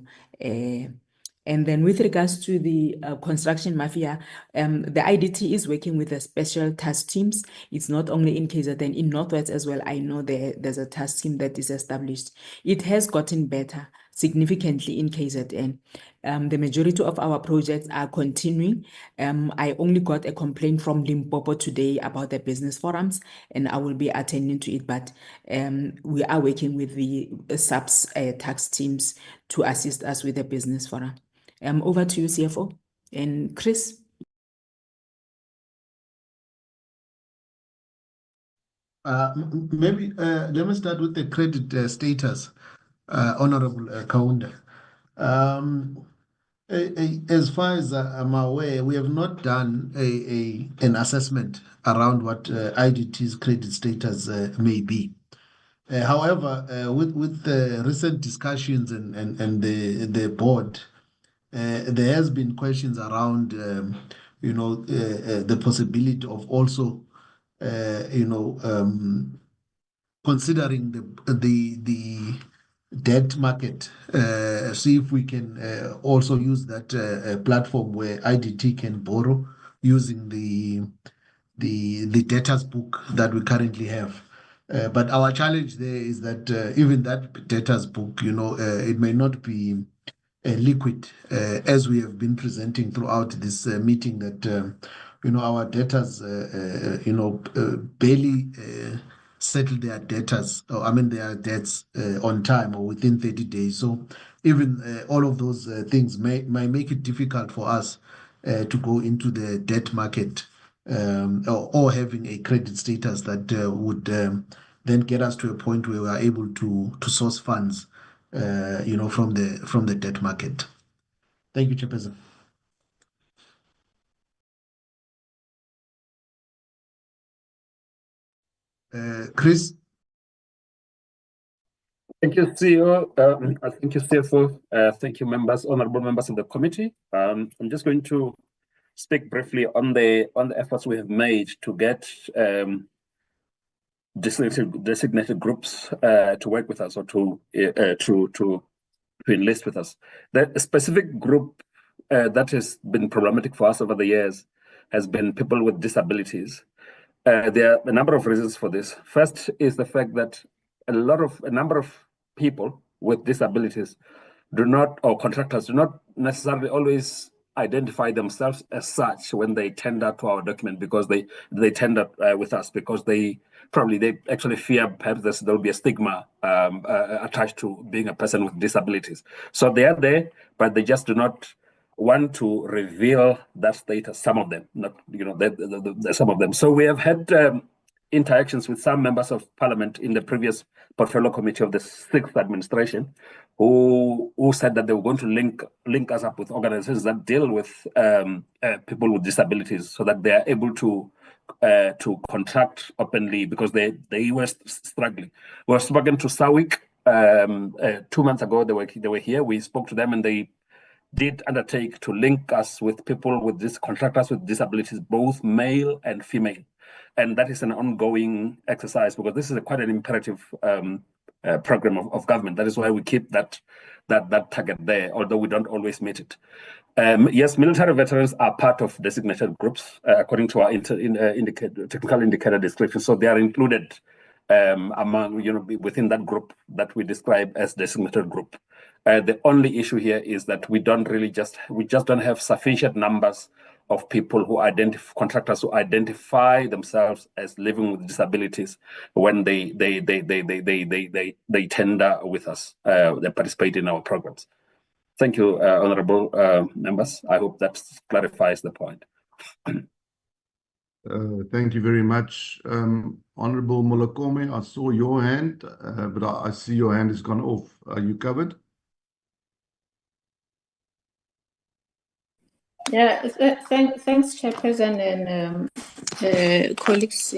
And then with regards to the construction mafia, the IDT is working with the special task teams. It's not only in KZN, in Northwest as well. I know there's a task team that is established. It has gotten better significantly in KZN. The majority of our projects are continuing. I only got a complaint from Limpopo today about the business forums, and I will be attending to it. But we are working with the subs tax teams to assist us with the business forum. Over to you, CFO. And Chris. Maybe let me start with the credit status, Honorable Kaunda. As far as I'm aware, we have not done an assessment around what IDT's credit status may be. However, with the recent discussions and the board, there has been questions around, the possibility of also, considering the debt market, see if we can also use that platform where IDT can borrow using the debtors book that we currently have. But our challenge there is that even that debtors book, it may not be liquid, as we have been presenting throughout this meeting, that our debtors, barely settle their debtors, or their debts on time or within 30 days. So even all of those things might make it difficult for us to go into the debt market, or having a credit status that would then get us to a point where we are able to source funds, from the debt market. Thank you, Chairperson. Chris. Thank you, CEO. Thank you, CFO. Thank you, honorable members of the committee. I'm just going to speak briefly on the efforts we have made to get designated groups to work with us, or to enlist with us. The specific group that has been problematic for us over the years has been people with disabilities. There are a number of reasons for this. First is the fact that a number of people with disabilities contractors do not necessarily always identify themselves as such when they tender to our document, because they tender with us because they actually fear perhaps there'll be a stigma attached to being a person with disabilities. So they are there, but they just do not want to reveal that status. Some of them, not some of them. So we have had interactions with some members of parliament in the previous portfolio committee of the 6th administration, who said that they were going to link us up with organizations that deal with people with disabilities, so that they are able to contract openly, because they were struggling. We were spoken to SAWIC 2 months ago. They were here. We spoke to them, and they did undertake to link us with people with contractors with disabilities, both male and female. And that is an ongoing exercise, because this is quite an imperative program of government. That is why we keep that target there, although we don't always meet it. Yes, military veterans are part of designated groups according to our technical indicator description. So they are included within that group that we describe as designated group. The only issue here is that we just don't have sufficient numbers of people contractors who identify themselves as living with disabilities when they tender with us, they participate in our programs. Thank you, honorable members. I hope that clarifies the point. Thank you very much. Honorable Molokome, I saw your hand, but I see your hand has gone off. Are you covered? Yeah, thanks, Chairperson and colleagues.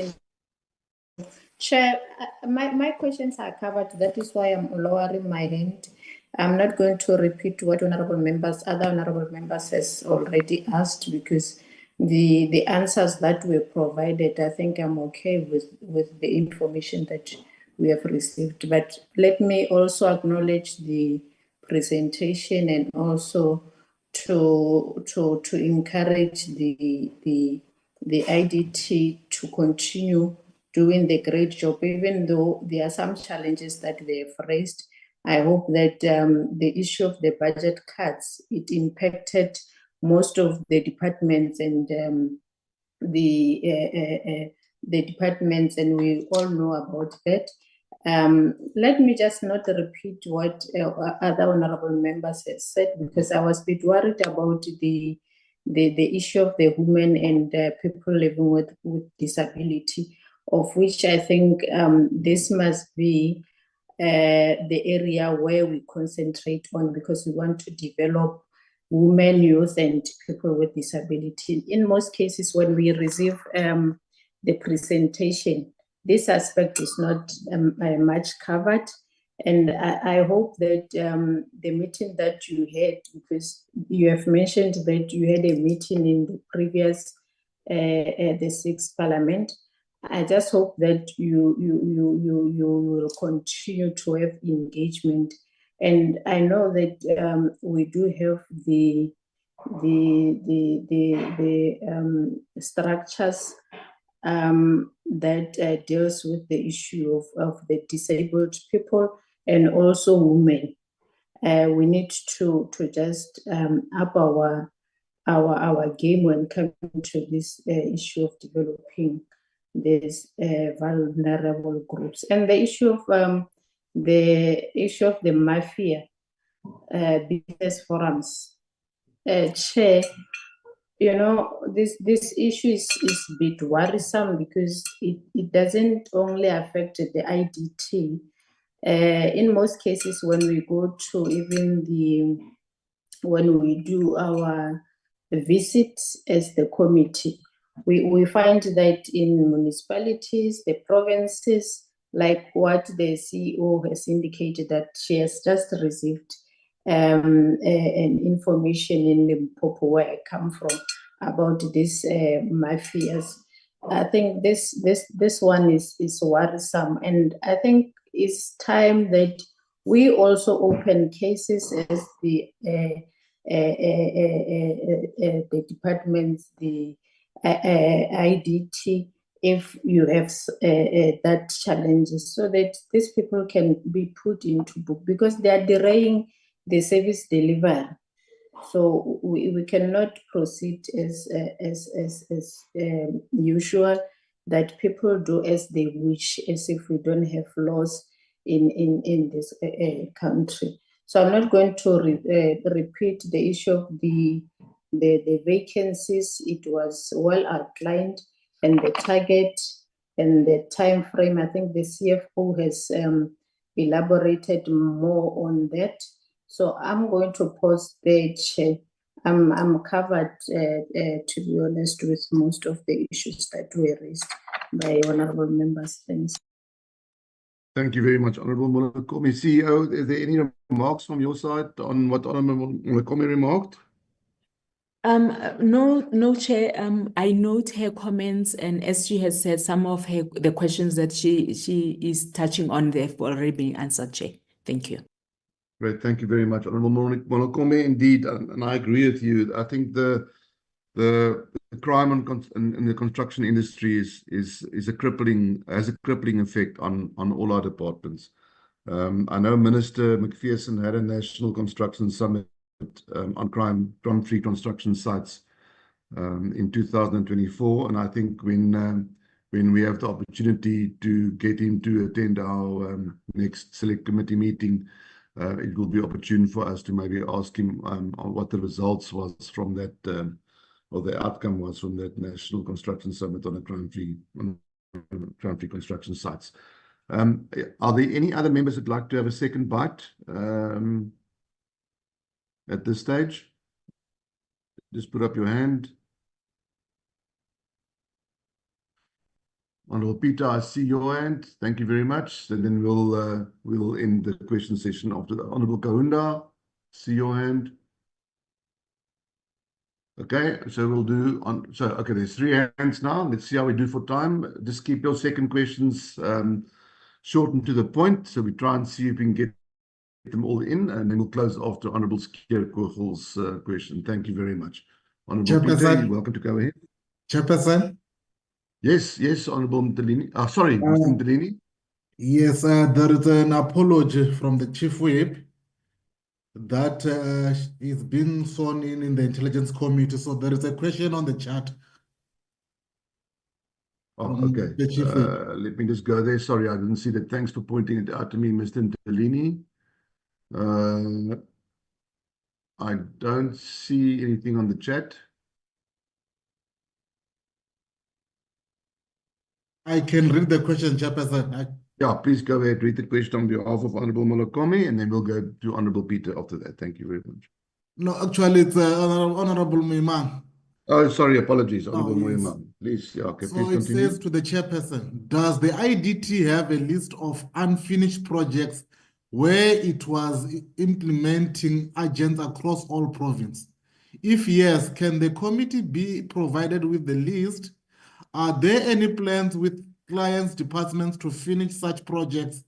Chair, my questions are covered. That is why I'm lowering my hand. I'm not going to repeat what other honorable members has already asked, because the answers that were provided, I think I'm okay with the information that we have received. But let me also acknowledge the presentation, and also to encourage the IDT to continue doing the great job, even though there are some challenges that they've raised. I hope that the issue of the budget cuts, it impacted most of the departments and the departments, and we all know about that. Let me just not repeat what other honorable members have said, because I was a bit worried about the issue of the women and people living with disability, of which I think this must be the area where we concentrate on, because we want to develop women, youth, and people with disability. In most cases, when we receive the presentation, this aspect is not much covered. And I hope that the meeting that you had, because you have mentioned that you had a meeting in the previous, the 6th Parliament, I just hope that you will continue to have engagement. And I know that we do have the structures that deals with the issue of the disabled people and also women. We need to just up our game when coming to this issue of developing these vulnerable groups, and the issue of the mafia business forums. Chair, you know, this issue is a bit worrisome because it doesn't only affect the IDT. In most cases, when we go to when we do our visits as the committee, we find that in municipalities, the provinces, like what the CEO has indicated, that she has just received an information in Limpopo, where I come from, about these mafias. I think this one is worrisome, and I think it's time that we also open cases as the departments, the IDT, if you have that challenges, so that these people can be put into book, because they are delaying the service delivery. So we cannot proceed as usual, that people do as they wish, as if we don't have laws in this country. So I'm not going to repeat the issue of the vacancies. It was well outlined, and the target and the time frame. I think the CFO has elaborated more on that. So I'm going to pause there, Chair. I'm covered, to be honest, with most of the issues that were raised by honourable members. Thanks. Thank you very much, Honourable Molokome. CEO, is there any remarks from your side on what Honourable Molokome remarked? No, Chair. I note her comments, and as she has said, some of the questions that she is touching on, they've already been answered, Chair. Thank you. Great, thank you very much, Honourable Molokome. Indeed, and I agree with you. I think the crime in the construction industry has a crippling effect on all our departments. I know Minister McPherson had a national construction summit on crime-free construction sites in 2024, and I think when we have the opportunity to get him to attend our next select committee meeting, it will be opportune for us to maybe ask him what the results was from that, or the outcome was from that National Construction Summit on crime-free construction sites. Are there any other members who'd like to have a second bite at this stage? Just put up your hand. Honourable Peter, I see your hand. Thank you very much. And then we'll end the question session after that. Honourable Kahunda, see your hand. Okay, so we'll do on. So okay, there's 3 hands now. Let's see how we do for time. Just keep your second questions short and to the point. So we try and see if we can get them all in, and then we'll close after Honourable Skierkogel's question. Thank you very much. Honourable Peter, you're welcome to go ahead. Chairperson. Yes, Honourable Mtelini. Sorry, Mr. Mtelini. Yes, there is an apology from the Chief Whip that is being sworn in the Intelligence Committee. So there is a question on the chat. Oh, okay. The Chief Whip. Let me just go there. Sorry, I didn't see that. Thanks for pointing it out to me, Mr. Mtelini. I don't see anything on the chat. I can read the question, Chairperson. Yeah, please go ahead, read the question on behalf of Honourable Molokome, and then we'll go to Honourable Peter after that. Thank you very much. No, actually, it's Honourable Mimang. Oh, sorry, apologies, Honourable yes. Moyman. Please, yeah, okay, So please continue. it says to the Chairperson, does the IDT have a list of unfinished projects where it was implementing agents across all provinces? If yes, can the committee be provided with the list? Are there any plans with clients' departments to finish such projects.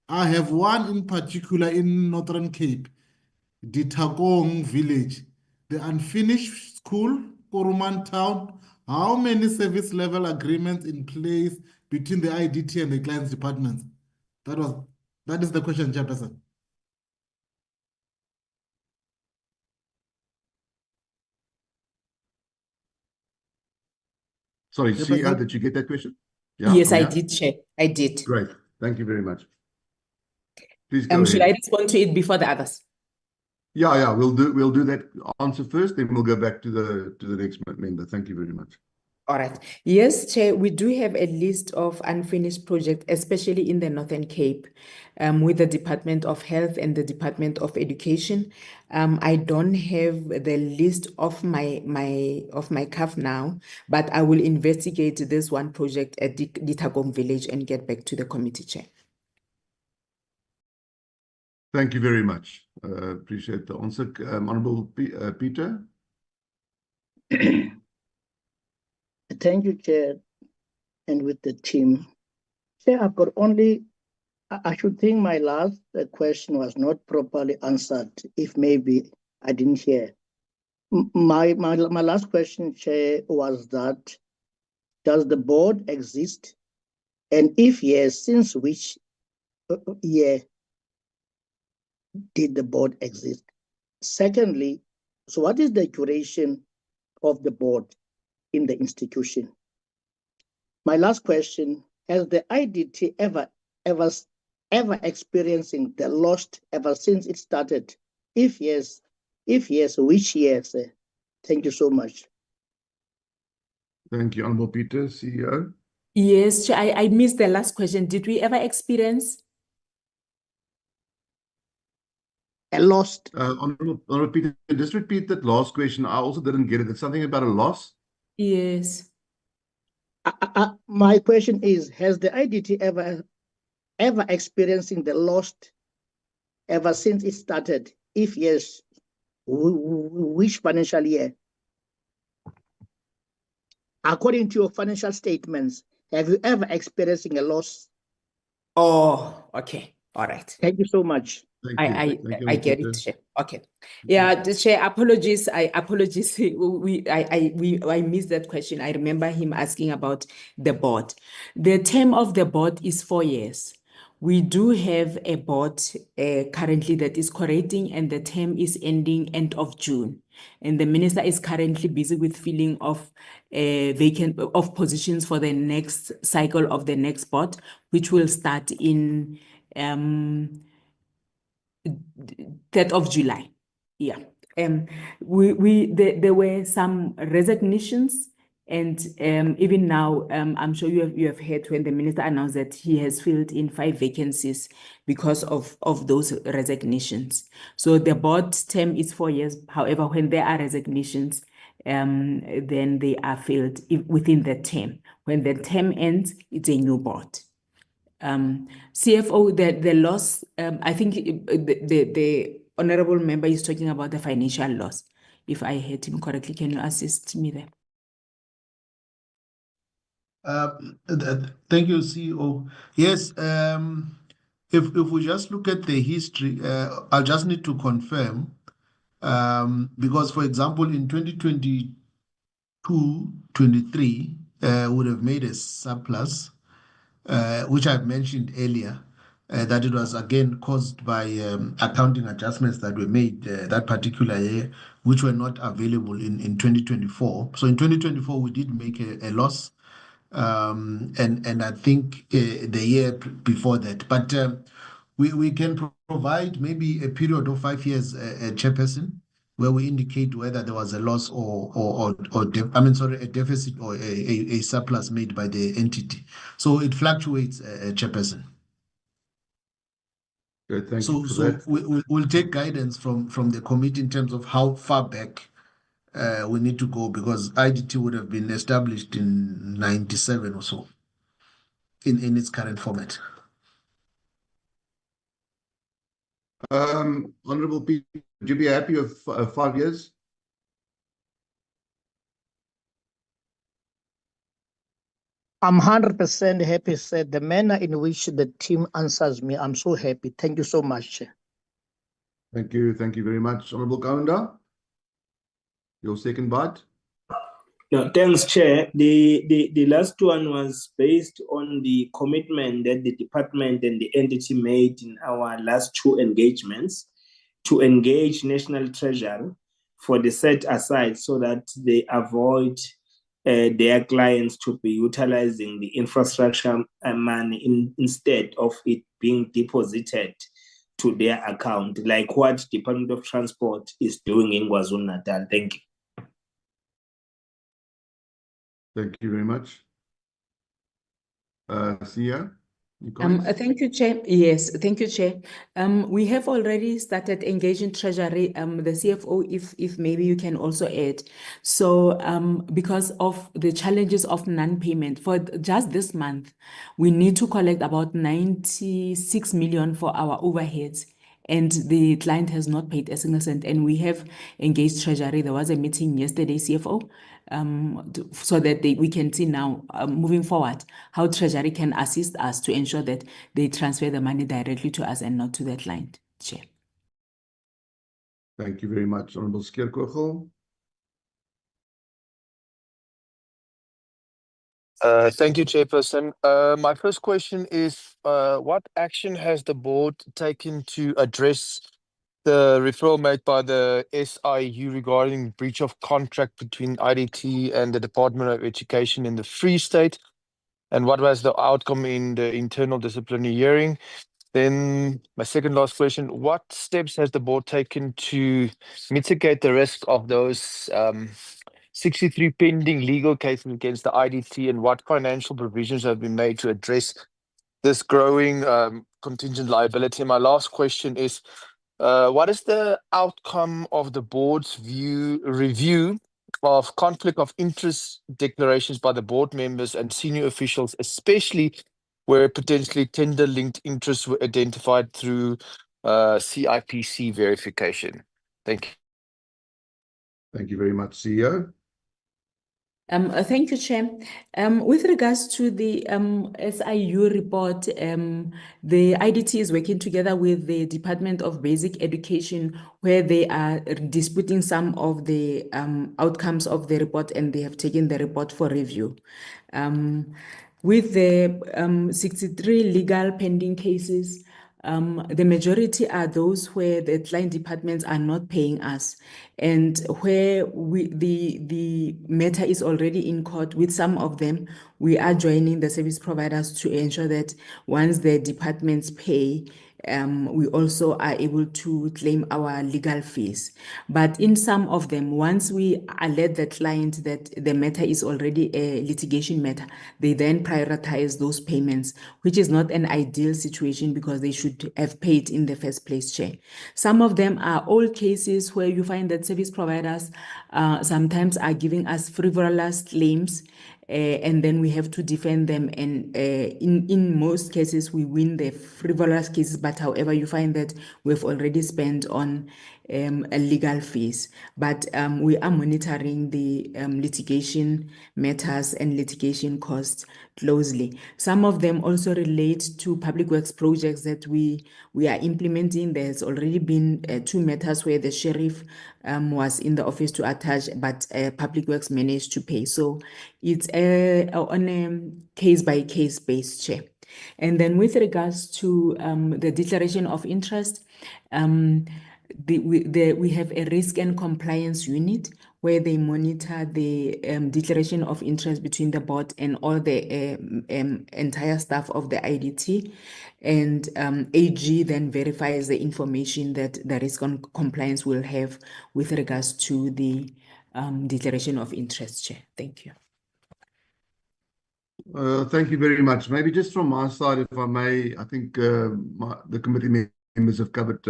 I have one in particular in Northern Cape, Ditagong village, the unfinished school, Kuruman town. How many service level agreements in place between the IDT and the client's departments? That is the question, Chairperson. Sorry, CEO, Chairperson? did you get that question? Yeah, Yes, from I here? did, Chair. I did. Great. Thank you very much. Please go Should I ahead. respond to it before the others? Yeah, we'll do that answer first, then we'll go back to the next member. Thank you very much. All right. Yes, Chair, we do have a list of unfinished projects, especially in the Northern Cape, with the Department of Health and the Department of Education. I don't have the list of my cuff now, but I will investigate this one project at Ditagong Village and get back to the committee, Chair. Thank you very much. Appreciate the answer. Honorable Peter. Thank you, Chair, and with the team. Chair, I've got I should think my last question was not properly answered, if maybe I didn't hear. My last question, Chair, was that, does the board exist? And if yes, since which year did the board exist? Secondly, so what is the duration of the board in the institution? My last question, has the IDT ever experiencing the lost ever since it started? If yes, which years? Thank you so much. Thank you, Honorable Peter, CEO. Yes, Chair, I missed the last question. Did we ever experience? A lost. Honorable Peter, just repeat that last question. I also didn't get it. It's something about a loss? Yes. My question is, has the IDT ever experiencing the lost ever since it started? If yes, which financial year? According to your financial statements, have you ever experiencing a loss? Oh, okay. All right. Thank you so much. Thank you. Thank you, I Honorable get Peter. it, Chair. Okay. Yeah, the Chair, apologies. I missed that question. I remember him asking about the board. The term of the board is 4 years. We do have a board currently that is correcting, and the term is ending end of June. And the minister is currently busy with filling of vacant positions for the next cycle of the next board, which will start in 3rd of July. Yeah. There were some resignations, and even now, I'm sure you have heard when the minister announced that he has filled in 5 vacancies because of those resignations. So the board term is 4 years. However, when there are resignations, then they are filled within the term. When the term ends, it's a new board. CFO, the loss, I think the honorable member is talking about the financial loss. If I heard him correctly, can you assist me there? Thank you, CEO. Yes, if we just look at the history, I just need to confirm, because, for example, in 2022-23, would have made a surplus, which I've mentioned earlier, that it was again caused by accounting adjustments that were made that particular year, which were not available in 2024. So in 2024, we did make a loss, and I think the year before that. But we can provide maybe a period of 5 years, Chairperson, where we indicate whether there was a loss a deficit or a surplus made by the entity. So it fluctuates, Chairperson. Okay, thank you for So that. we'll take guidance from the committee in terms of how far back we need to go, because IDT would have been established in 97 or so in its current format. Honorable Peter, would you be happy with 5 years? I'm 100% happy, sir. The manner in which the team answers me, I'm so happy. Thank you so much, Chair. Thank you. Thank you very much. Honorable Kaunda, your second bite. No, thanks, Chair. The last one was based on the commitment that the department and the entity made in our last two engagements to engage National Treasury for the set aside so that they avoid their clients to be utilizing the infrastructure money instead of it being deposited to their account, like what Department of Transport is doing in KwaZulu-Natal. Thank you. Thank you very much. Sia, your comments? Thank you, Chair. Yes, thank you, Chair. We have already started engaging Treasury, the CFO, if maybe you can also add. So, because of the challenges of non-payment, for just this month, we need to collect about 96 million for our overheads. And the client has not paid a single cent. And we have engaged Treasury. There was a meeting yesterday, CFO, so that we can see now, moving forward, how Treasury can assist us to ensure that they transfer the money directly to us and not to the client. Chair. Thank you very much, Honorable Skeerkogel. Thank you, Chairperson. My first question is, what action has the board taken to address the referral made by the SIU regarding breach of contract between IDT and the Department of Education in the Free State? And what was the outcome in the internal disciplinary hearing? Then my second last question, what steps has the board taken to mitigate the risk of those 63 pending legal cases against the IDT, and what financial provisions have been made to address this growing contingent liability? And my last question is, what is the outcome of the board's review of conflict of interest declarations by the board members and senior officials, especially where potentially tender-linked interests were identified through CIPC verification? Thank you. Thank you very much, CEO. Thank you, Chair. With regards to the SIU report, the IDT is working together with the Department of Basic Education, where they are disputing some of the outcomes of the report, and they have taken the report for review. With the 63 legal pending cases, the majority are those where the client departments are not paying us, and where the matter is already in court. With some of them, we are joining the service providers to ensure that once the departments pay, we also are able to claim our legal fees. But in some of them, once we alert the client that the matter is already a litigation matter, they then prioritize those payments, which is not an ideal situation because they should have paid in the first place, Chair. Some of them are old cases where you find that service providers sometimes are giving us frivolous claims, and then we have to defend them. And in most cases, we win the frivolous cases, but however, you find that we've already spent on legal fees. But we are monitoring the litigation matters and litigation costs closely. Some of them also relate to public works projects that we are implementing. There's already been 2 matters where the sheriff was in the office to attach, but public works managed to pay. So it's on a case-by-case basis, Chair. And then with regards to the declaration of interest, we have a risk and compliance unit where they monitor the declaration of interest between the board and all the entire staff of the IDT. And AG then verifies the information that the risk and compliance will have with regards to the declaration of interest, Chair. Thank you. Thank you very much. Maybe just from my side, if I may, I think the committee members have covered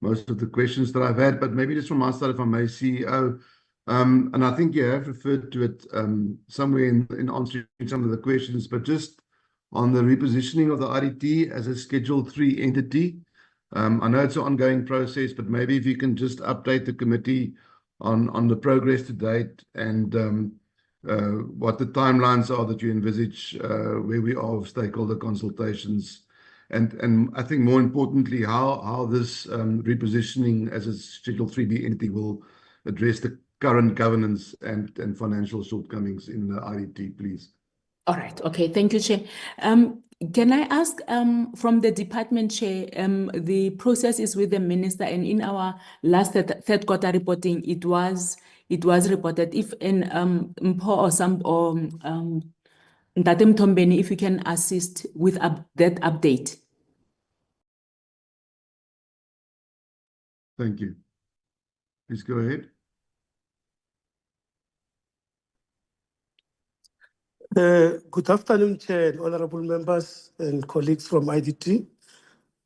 most of the questions that I've had, but maybe just from my side, if I may, CEO, and I think you have referred to it somewhere in answering some of the questions, but just on the repositioning of the IDT as a Schedule 3 entity. I know it's an ongoing process, but maybe if you can just update the committee on the progress to date and what the timelines are that you envisage, where we are with stakeholder consultations, and I think more importantly, how this repositioning as a Schedule 3B entity will address the current governance and financial shortcomings in the IDT, please. All right. Okay. Thank you, Chair. Can I ask from the department chair, the process is with the minister, and in our last third quarter reporting, it was reported if in Mpho or Ntate Mthombeni, if you can assist with that update. Thank you. Please go ahead. Good afternoon, Chair, and honorable members and colleagues from IDT.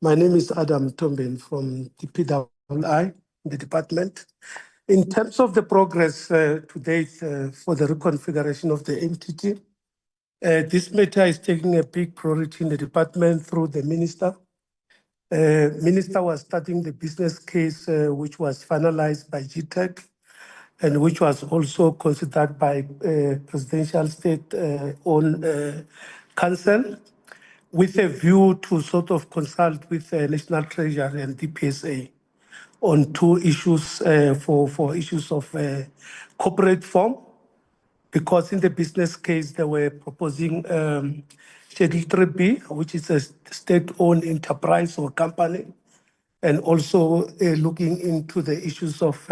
My name is Adam Tomben from the PWI, the department. In terms of the progress to date for the reconfiguration of the entity, this matter is taking a big priority in the department through the minister. Minister was starting the business case, which was finalized by GTEC, and which was also considered by Presidential State-owned Council, with a view to sort of consult with National Treasury and DPSA on two issues for issues of corporate form, because in the business case they were proposing Schedule 3B, which is a state-owned enterprise or company, and also looking into the issues of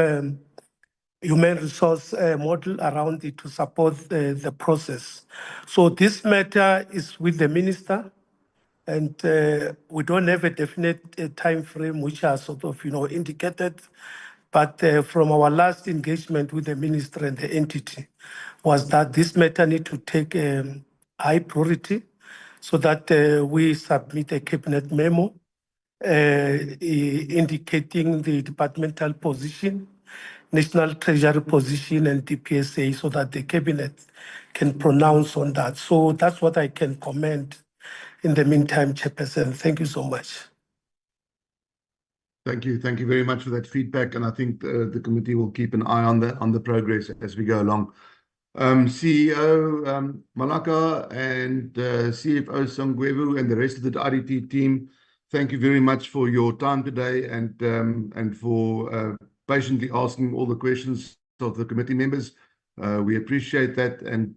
human resource model around it to support the process. So this matter is with the minister, and we don't have a definite time frame which are sort of indicated, but from our last engagement with the minister and the entity was that this matter need to take high priority so that we submit a cabinet memo indicating the departmental position, National Treasury position, and DPSA, so that the cabinet can pronounce on that. So that's what I can comment in the meantime, Chairperson. Thank you so much. Thank you. Thank you very much for that feedback, and I think the committee will keep an eye on the progress as we go along. CEO Malaka and CFO Sangwevu and the rest of the IDT team, thank you very much for your time today and for patiently asking all the questions of the committee members. We appreciate that, and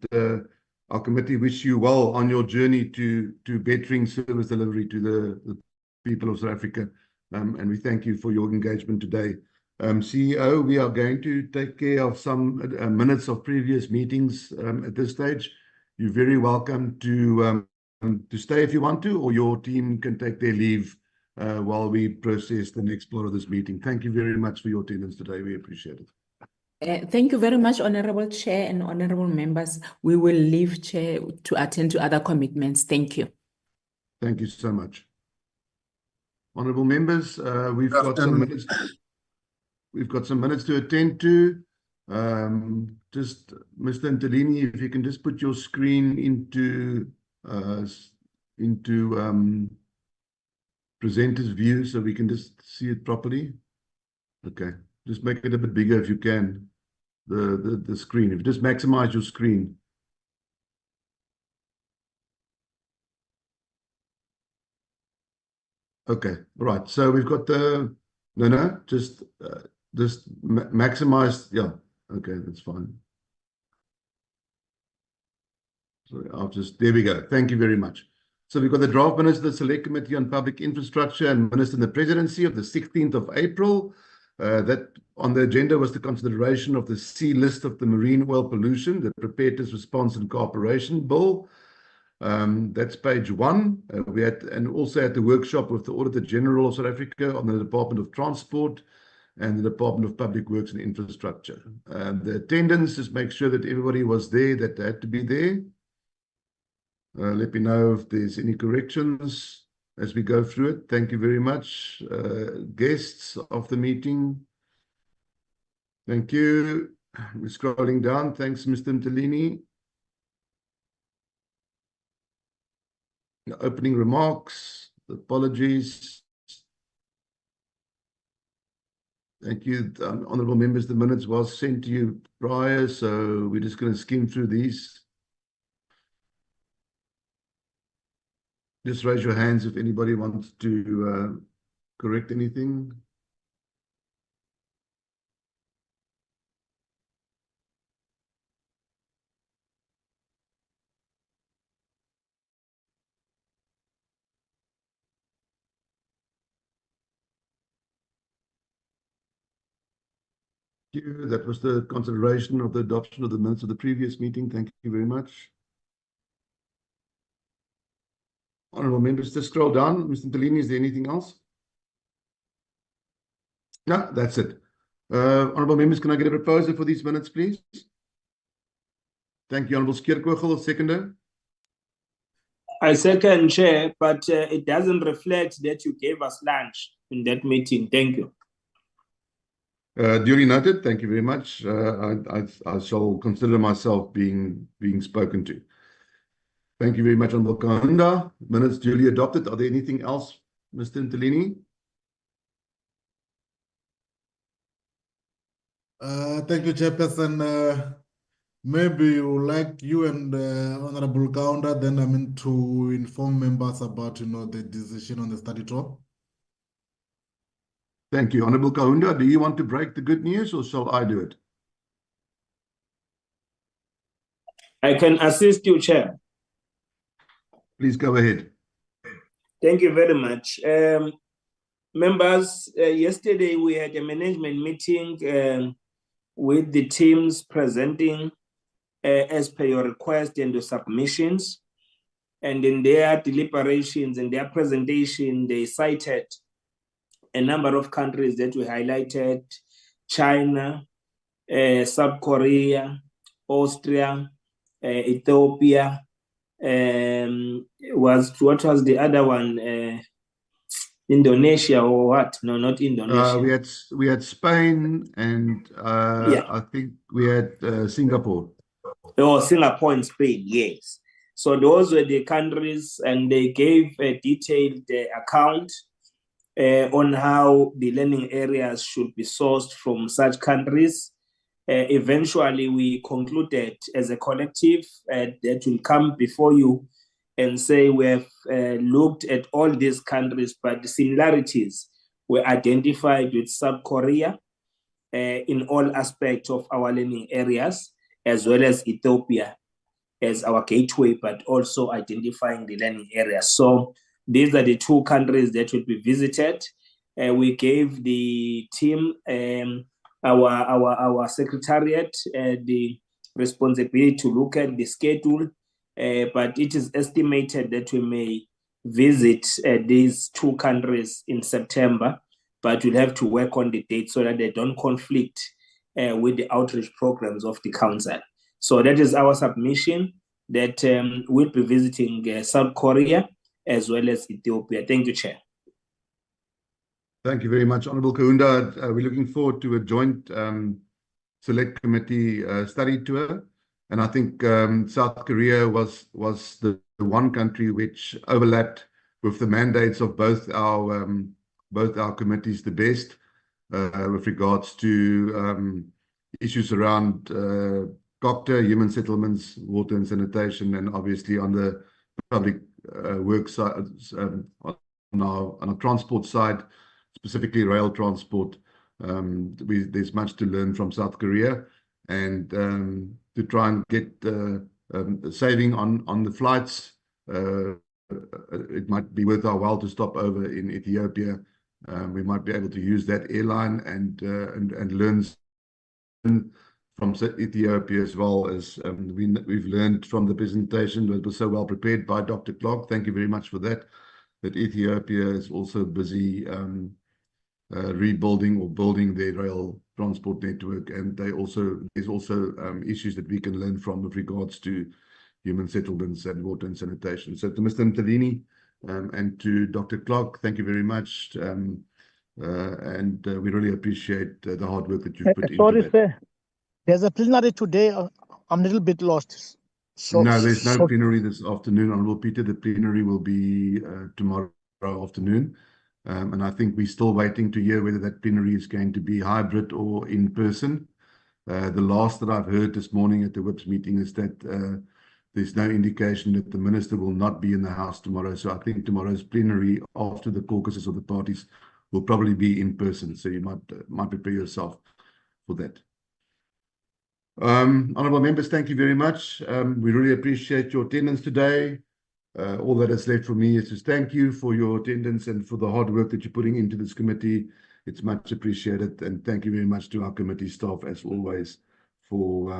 our committee wish you well on your journey to bettering service delivery to the people of South Africa, and we thank you for your engagement today. CEO, we are going to take care of some minutes of previous meetings at this stage. You're very welcome to stay if you want to, or your team can take their leave while we process the next part of this meeting. Thank you very much for your attendance today. We appreciate it. Thank you very much, Honorable Chair and honorable members. We will leave Chair to attend to other commitments. Thank you. Thank you so much. Honorable members, we've got some minutes. We've got some minutes to attend to. Just Mr. Ntalini, if you can just put your screen into presenter's view so we can just see it properly. Okay, just make it a bit bigger if you can. The screen. If you just maximize your screen. Okay, right. So we've got the just maximize. Yeah, okay, that's fine. Sorry, there we go. Thank you very much. So we've got the draft minutes of the Select Committee on Public Infrastructure and minutes in the Presidency of the 16th of April. That on the agenda was the consideration of the C list of the marine oil pollution, the Preparedness, Response and Cooperation Bill. That's page 1. We had, and also at the workshop with the Auditor General of South Africa on the Department of Transport and the Department of Public Works and Infrastructure. The attendance, just make sure that everybody was there that had to be there. Let me know if there's any corrections as we go through it. Thank you very much. Guests of the meeting. Thank you. We're scrolling down. Thanks, Mr. Ntalini. Opening remarks. Apologies. Thank you. Honourable members, the minutes was sent to you prior, so we're just going to skim through these. Just raise your hands if anybody wants to correct anything. Thank you. That was the consideration of the adoption of the minutes of the previous meeting. Thank you very much. Honourable members, just scroll down. Mr. Ntulini, is there anything else? No, that's it. Honourable members, can I get a proposal for these minutes, please? Thank you, Honourable Skeerkogel, seconder. I second, Chair, but it doesn't reflect that you gave us lunch in that meeting. Thank you. Duly noted. Thank you very much. I shall consider myself being spoken to. Thank you very much, Honourable Kahunda. Minutes duly adopted. Are there anything else, Mr. Ntulini? Thank you, Chairperson. Maybe you would like you and Honorable Kaunda then to inform members about the decision on the study tour. Thank you. Honourable Kahunda, do you want to break the good news or shall I do it? I can assist you, Chair. Please go ahead. Thank you very much. Members, yesterday we had a management meeting with the teams presenting as per your request and the submissions. And in their deliberations and their presentation, they cited a number of countries that we highlighted: China, South Korea, Austria, Ethiopia. What was the other one? Indonesia or what? No, not Indonesia. We had Spain and Yeah. I think we had Singapore. Oh, Singapore and Spain, yes. So those were the countries, and they gave a detailed account on how the learning areas should be sourced from such countries. Eventually, we concluded as a collective that will come before you and say we have looked at all these countries, but the similarities were identified with South Korea in all aspects of our learning areas, as well as Ethiopia as our gateway, but also identifying the learning areas. So these are the two countries that will be visited. We gave the team, our secretariat, the responsibility to look at the schedule, but it is estimated that we may visit these two countries in September, but we'll have to work on the date so that they don't conflict with the outreach programs of the council. So that is our submission, that we'll be visiting South Korea as well as Ethiopia. Thank you, Chair. Thank you very much, Honourable Kahunda. We're looking forward to a joint select committee study tour. And I think South Korea was the one country which overlapped with the mandates of both our committees the best with regards to issues around COCTA, human settlements, water and sanitation, and obviously on the public work side, on our transport side, specifically rail transport. There's much to learn from South Korea, and to try and get saving on the flights. It might be worth our while to stop over in Ethiopia. We might be able to use that airline and learn from Ethiopia, as well as we've learned from the presentation that was so well prepared by Dr. Clark. Thank you very much for that. That Ethiopia is also busy rebuilding or building their rail transport network, and there's also issues that we can learn from with regards to human settlements and water and sanitation. So to Mr. Ntulini and to Dr. Clark, thank you very much, and we really appreciate the hard work that you've put into Sorry, that. sir. There's a plenary today. I'm a little bit lost. No, there's no plenary this afternoon, Honourable Peter. The plenary will be tomorrow afternoon. And I think we're still waiting to hear whether that plenary is going to be hybrid or in person. The last that I've heard this morning at the WIPS meeting is that there's no indication that the minister will not be in the House tomorrow. So I think tomorrow's plenary after the caucuses of the parties will probably be in person. So you might prepare yourself for that. Honourable members, thank you very much. We really appreciate your attendance today. All that is left for me is to thank you for your attendance and for the hard work that you're putting into this committee. It's much appreciated, and thank you very much to our committee staff as always for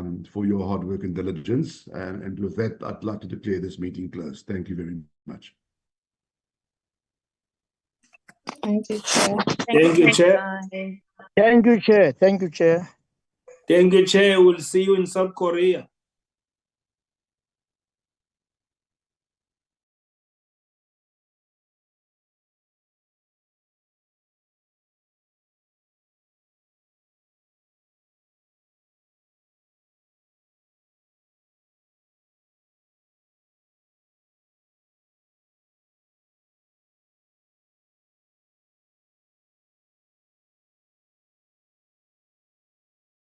your hard work and diligence. And with that, I'd like to declare this meeting closed. Thank you very much. Thank you, Chair. Thank you, Chair. Thank you, Chair. Thank you, Chair. Thank you, Chair. We'll see you in South Korea.